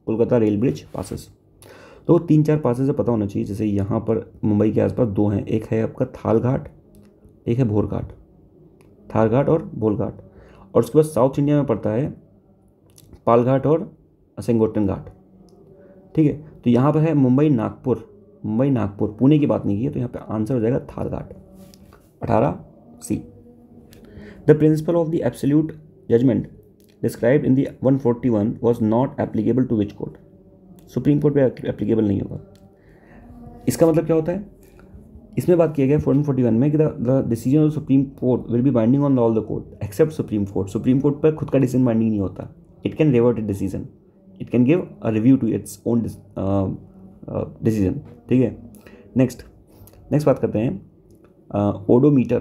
Kolkata rail bridge passes. तो 3-4 पासेस से पता होना चाहिए, जैसे यहाँ पर मुंबई के आसपास 2 हैं, एक है आपका थाल घाट, एक है भोर घाट, थार घाट और भोल घाट। और उसके बाद साउथ इंडिया में पड़ता है पाल घाट और सेंगोटन घाट, ठीक है। तो यहाँ पर है मुंबई नागपुर, पुणे की बात नहीं की है, तो यहाँ पे आंसर हो जाएगा Thar ghat, 18C। The principle of the absolute judgement described in the 141 was not applicable to which court? Supreme court पे एप्लीकेबल नहीं होगा। इसका मतलब क्या होता है? इसमें बात किया गया 141 में कि the decision of supreme court will be binding on all the court except supreme court. Supreme court पर खुद का डिसीजन बाइंडिंग नहीं होता, It can revert a decision. It can give a review to its own decision. ठीक है. Next बात करते हैं ओडोमीटर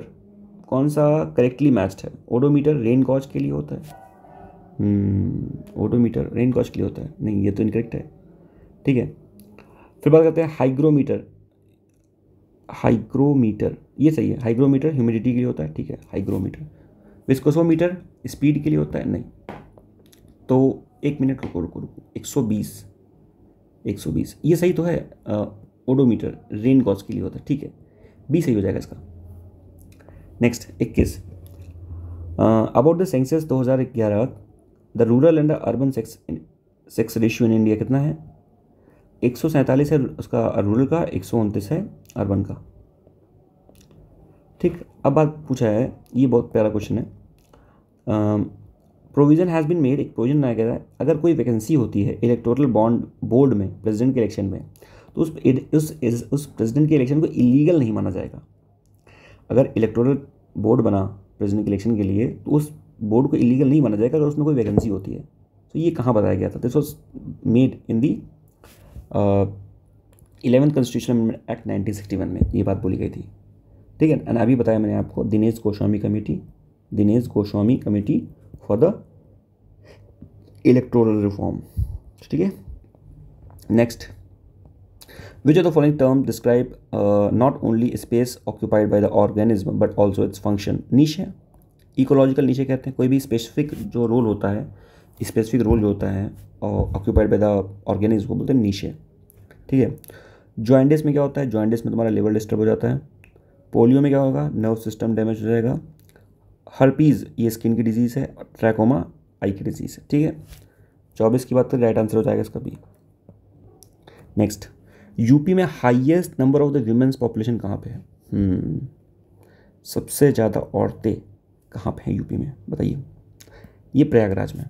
कौन सा करेक्टली मैच्ड है. ओडोमीटर रेन गॉज के लिए होता है. ओडोमीटर रेन गॉज के लिए होता है. नहीं, ये तो इनकरेक्ट है. ठीक है. फिर बात करते हैं हाइग्रोमीटर. हाइग्रोमीटर ये सही है. हाइग्रोमीटर ह्यूमिडिटी के लिए होता है. ठीक है. हाइग्रोमीटर. विस्कोसोमीटर स्पीड के लिए होता है. नहीं. तो 1 मिनट रुको 120 ये सही तो है. ओडोमीटर रेन गॉज के लिए होता है. ठीक है. बी सही हो जाएगा इसका. Next 21 about the census 2011 the rural and urban sex ratio in India कितना है. 147 है उसका रूरल का, 129 है अर्बन का. ठीक. अब बात पूछा है, ये बहुत प्यारा क्वेश्चन है. Provision has been made. एक प्रोविजन बनाया गया है अगर कोई वैकेंसी होती है इलेक्टोरल बोर्ड में प्रेसिडेंट के इलेक्शन में तो उस प्रेसिडेंट के इलेक्शन को इलीगल नहीं माना जाएगा. अगर इलेक्टोरल बोर्ड बना प्रेसिडेंट के इलेक्शन के लिए तो उस बोर्ड को इलीगल नहीं माना जाएगा अगर उसमें कोई वैकेंसी होती है. तो ये कहाँ बताया गया था. This was made in the 11th constitution amendment act 1961 में ये बात बोली गई थी. ठीक है. एंड अभी बताया मैंने आपको Dinesh Goswami committee for the electoral reform. ठीक है. Next which of the following term describe not only space occupied by the organism but also its function. नीचे इकोलॉजिकल नीचे कहते हैं कोई भी स्पेसिफिक जो रोल होता है, स्पेसिफिक रोल जो होता है ऑक्यूपाइड बाय द ऑर्गेनिज्म को बोलते हैं नीचे. ठीक है. जॉइंडिस में क्या होता है. जॉइंडिस में तुम्हारा लेवल डिस्टर्ब हो जाता है. पोलियो में क्या होगा, नर्व सिस्टम डैमेज हो जाएगा. हर्पीज़ ये स्किन की डिजीज़ है. ट्रैकोमा आई की डिजीज़ है. ठीक है. 24 की बात करें राइट आंसर हो जाएगा इसका भी. नेक्स्ट यूपी में highest number of the womens population कहाँ पे है. सबसे ज़्यादा औरतें कहाँ पे हैं यूपी में बताइए. ये प्रयागराज में.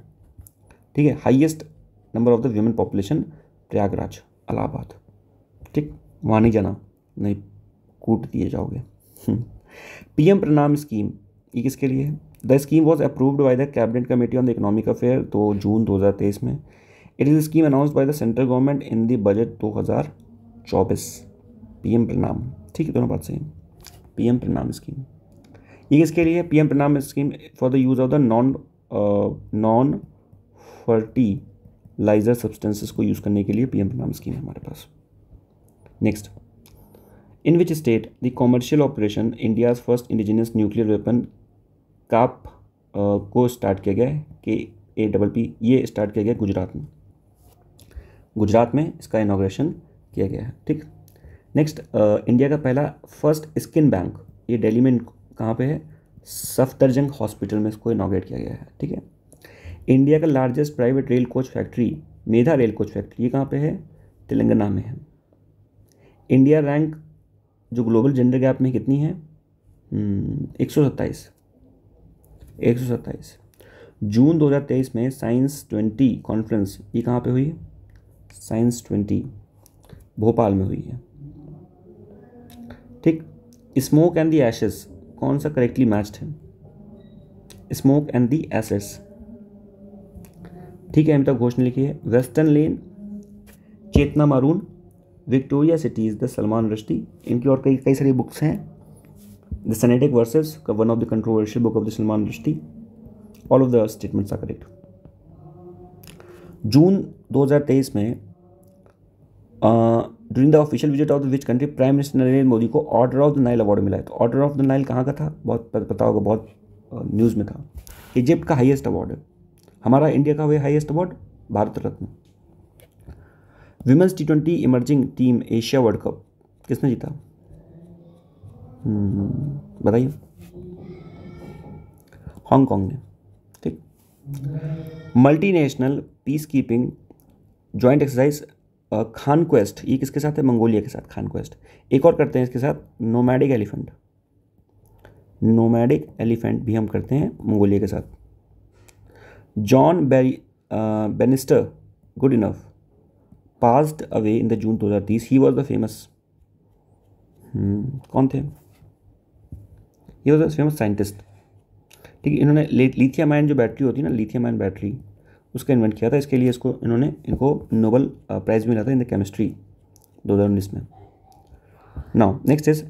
ठीक है. Highest number of the women population Prayagraj Allahabad. ठीक. वहाँ नहीं जाना, नहीं कूट दिए जाओगे. पीएम प्रणाम स्कीम ये किसके लिए है. The scheme was approved by the cabinet committee on the economic affair तो जून 2023 में. It is scheme announced by the central government in the budget 2024. PM प्रणाम. ठीक है. दोनों बात सही. पीएम प्रणाम स्कीम ये किसके लिए. PM Pranam scheme for the use of the non fertilizer substances को यूज़ करने के लिए पीएम प्रणाम स्कीम है हमारे पास. Next in which state the commercial operation India's first indigenous nuclear weapon KAPP को स्टार्ट किया गया है. KAPP ये स्टार्ट किया गया गुजरात में. गुजरात में इसका इनॉग्रेशन किया गया है. ठीक. नेक्स्ट इंडिया का पहला फर्स्ट स्किन बैंक ये दिल्ली में कहाँ पे है. सफदरजंग हॉस्पिटल में इसको इनॉग्रेट किया गया है. ठीक है. इंडिया का largest private rail coach factory Medha rail coach factory ये कहाँ पे है. तेलंगाना में है. इंडिया रैंक जो ग्लोबल जेंडर गैप में कितनी है. 127. जून 2023 में साइंस 20 कॉन्फ्रेंस ये कहाँ पे हुई है. साइंस 20 भोपाल में हुई है. ठीक. स्मोक एंड द एशेस कौन सा करेक्टली मैच्ड है. Smoke and the ashes. ठीक है. अमिताभ घोष ने लिखी है. Western lane, Chetna Maroo, Victoria cities the Salman Rushdie. इनकी और कई सारी बुक्स हैं. The satanic verses one of the controversial book of the Salman Rushdie. All of the statements are correct. June 2023 में during the official visit of the which country prime minister Narendra Modi को order of the Nile award मिला है. तो order of the Nile कहाँ का था बहुत पता होगा, बहुत न्यूज़ में था. इजिप्ट का हाईएस्ट अवार्ड है. हमारा इंडिया का वह highest award Bharat Ratna. Women's T20 emerging team Asia world cup किसने जीता. बताइए. हांगकांग ने. ठीक. Multinational peace keeping joint exercise Khaan quest ये किसके साथ है. मंगोलिया के साथ खान क्वेस्ट. एक और करते हैं इसके साथ नोमैडिक एलिफेंट भी हम करते हैं मंगोलिया के साथ. John Bannister Goodenough passed away in the June 2030. He was the famous कौन थे. He was a famous scientist. ठीक है. इन्होंने लिथियम आयन जो बैटरी होती है ना, लिथियम आयन बैटरी उसका इन्वेंट किया था। इसके लिए इनको नोबल प्राइज़ मिला था इन द केमिस्ट्री 2019 में। Now next is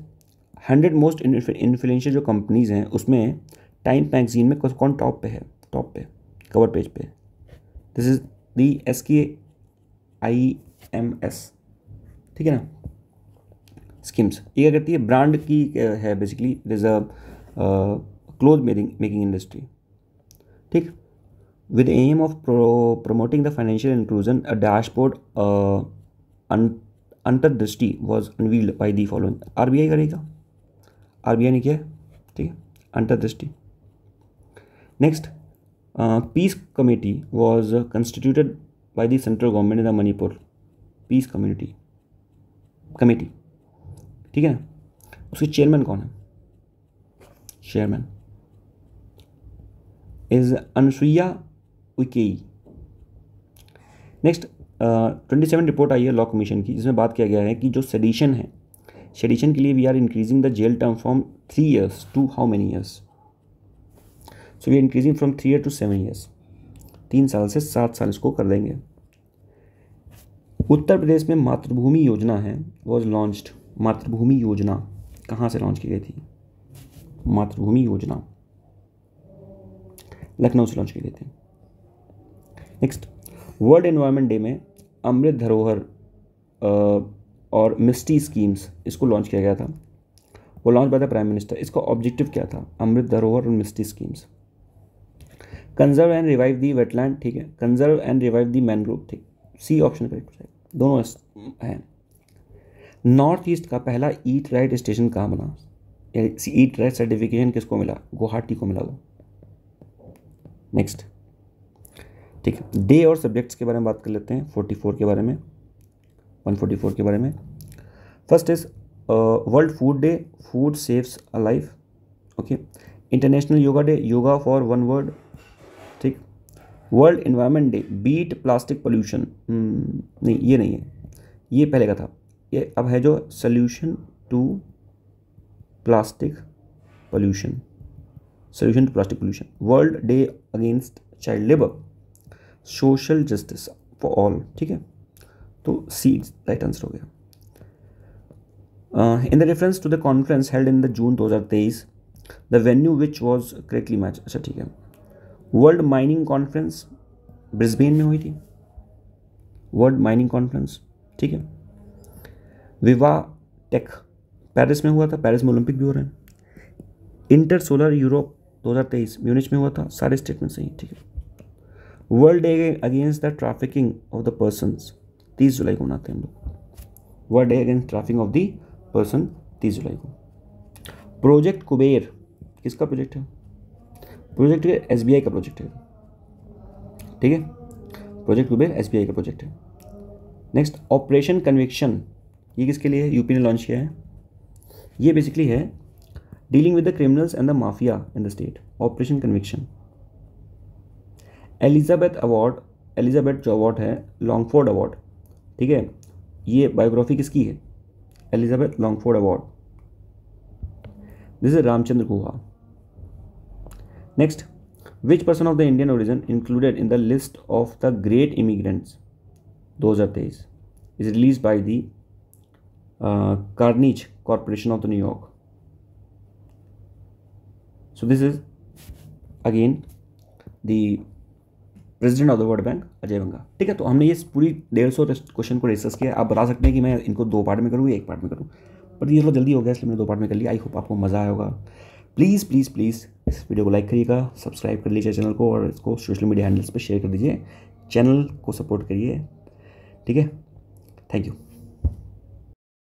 100 most influential जो कंपनीज़ हैं उसमें टाइम मैगजीन में कौन टॉप पे कवर पेज पे। दिस इज दी SKIMS, ठीक है ना, स्कीम्स। ये क्या करती है, ब्रांड की है basically, it is a cloth making industry, ठीक। With aim of promoting the financial inclusion, a dashboard Antardrishti was unveiled by the following. RBI करेगा, RBI ने किया है, ठीक है, Antardrishti. Next, peace committee was constituted by the central government in the Manipur peace committee, ठीक है ना। उसके चेयरमैन कौन है? Chairman is Anusuiya Uikey. Next 27 report आई है लॉ कमीशन की, जिसमें बात किया गया है कि जो सेडिशन है, सेडिशन के लिए we are increasing the jail term from 3 years to how many years? So we are increasing from 3 years to 7 years, 3 साल से 7 साल इसको कर देंगे। उत्तर प्रदेश में मातृभूमि योजना है, वॉज लॉन्च्ड। मातृभूमि योजना कहाँ से लॉन्च की गई थी? मातृभूमि योजना लखनऊ से लॉन्च की गई थी। नेक्स्ट, वर्ल्ड एनवायरनमेंट डे में अमृत धरोहर और मिस्टी स्कीम्स इसको लॉन्च किया गया था, वो launch by the prime minister. इसका ऑब्जेक्टिव क्या था? अमृत धरोहर और Mishti schemes. Conserve and revive the wetland, ठीक है, conserve and revive the mangrove, ठीक, सी ऑप्शन करेक्ट, दोनों हैं। नॉर्थ ईस्ट का पहला ईट राइट स्टेशन कहाँ बना? ईट राइट सर्टिफिकेशन किसको मिला? गुवाहाटी को मिला वो। नेक्स्ट, ठीक है, डे और सब्जेक्ट्स के बारे में बात कर लेते हैं, 44 के बारे में, 144 के बारे में। First is world food day, food saves a life, okay. International yoga day, yoga for one word, ठीक। World environment day, beat plastic pollution, नहीं ये नहीं है, ये पहले का था, ये अब है जो solution to plastic pollution, solution to plastic pollution. World day against child labour, social justice for all, ठीक है, तो सी राइट आंसर हो गया। In the reference to the conference held in the June 2023, the venue which was correctly match, अच्छा ठीक है। World mining conference Brisbane में हुई थी, वर्ल्ड माइनिंग कॉन्फ्रेंस, ठीक है। विवा टेक पेरिस में हुआ था, पेरिस में ओलंपिक भी हो रहे हैं। इंटर सोलर यूरोप 2023 म्यूनिच में हुआ था, सारे स्टेटमेंट सही, ठीक है। World day against the trafficking of the persons 30 जुलाई को मनाते हैं हम लोग, world day against trafficking of the person 30 जुलाई को। प्रोजेक्ट कुबेर किसका प्रोजेक्ट है? प्रोजेक्ट SBI का प्रोजेक्ट है, ठीक है, प्रोजेक्ट कुबेर SBI का प्रोजेक्ट है। नेक्स्ट, ऑपरेशन कन्विक्शन, ये किसके लिए है? यूपी ने लॉन्च किया है। ये बेसिकली है dealing with the criminals and the mafia in the state, operation conviction. Elizabeth award, Elizabeth जो अवार्ड है, लॉन्गफोर्ड अवार्ड, ठीक है, ये बायोग्राफी किसकी है? Elizabeth Longford award, this is Ramachandra Guha. Next, which person of the Indian origin included in the list of the great immigrants 2023 is release by the Carnegie corporation of the New York. So this is again the president of the world bank, Ajay बंगा, ठीक है। तो हमने ये पूरी 150 question को discuss किया। आप बता सकते हैं कि मैं इनको 2 पार्ट में करूँ या 1 पार्ट में करूँ, पर ये थोड़ा जल्दी हो गया इसलिए मैंने 2 पार्ट में कर लिया। आई होप आपको मज़ा आया होगा। प्लीज़ प्लीज़ प्लीज़ इस वीडियो को लाइक करिएगा, सब्सक्राइब कर लीजिए चैनल को, और इसको सोशल मीडिया हैंडल्स पर शेयर कर दीजिए। चैनल को सपोर्ट करिए, ठीक है। Thank you.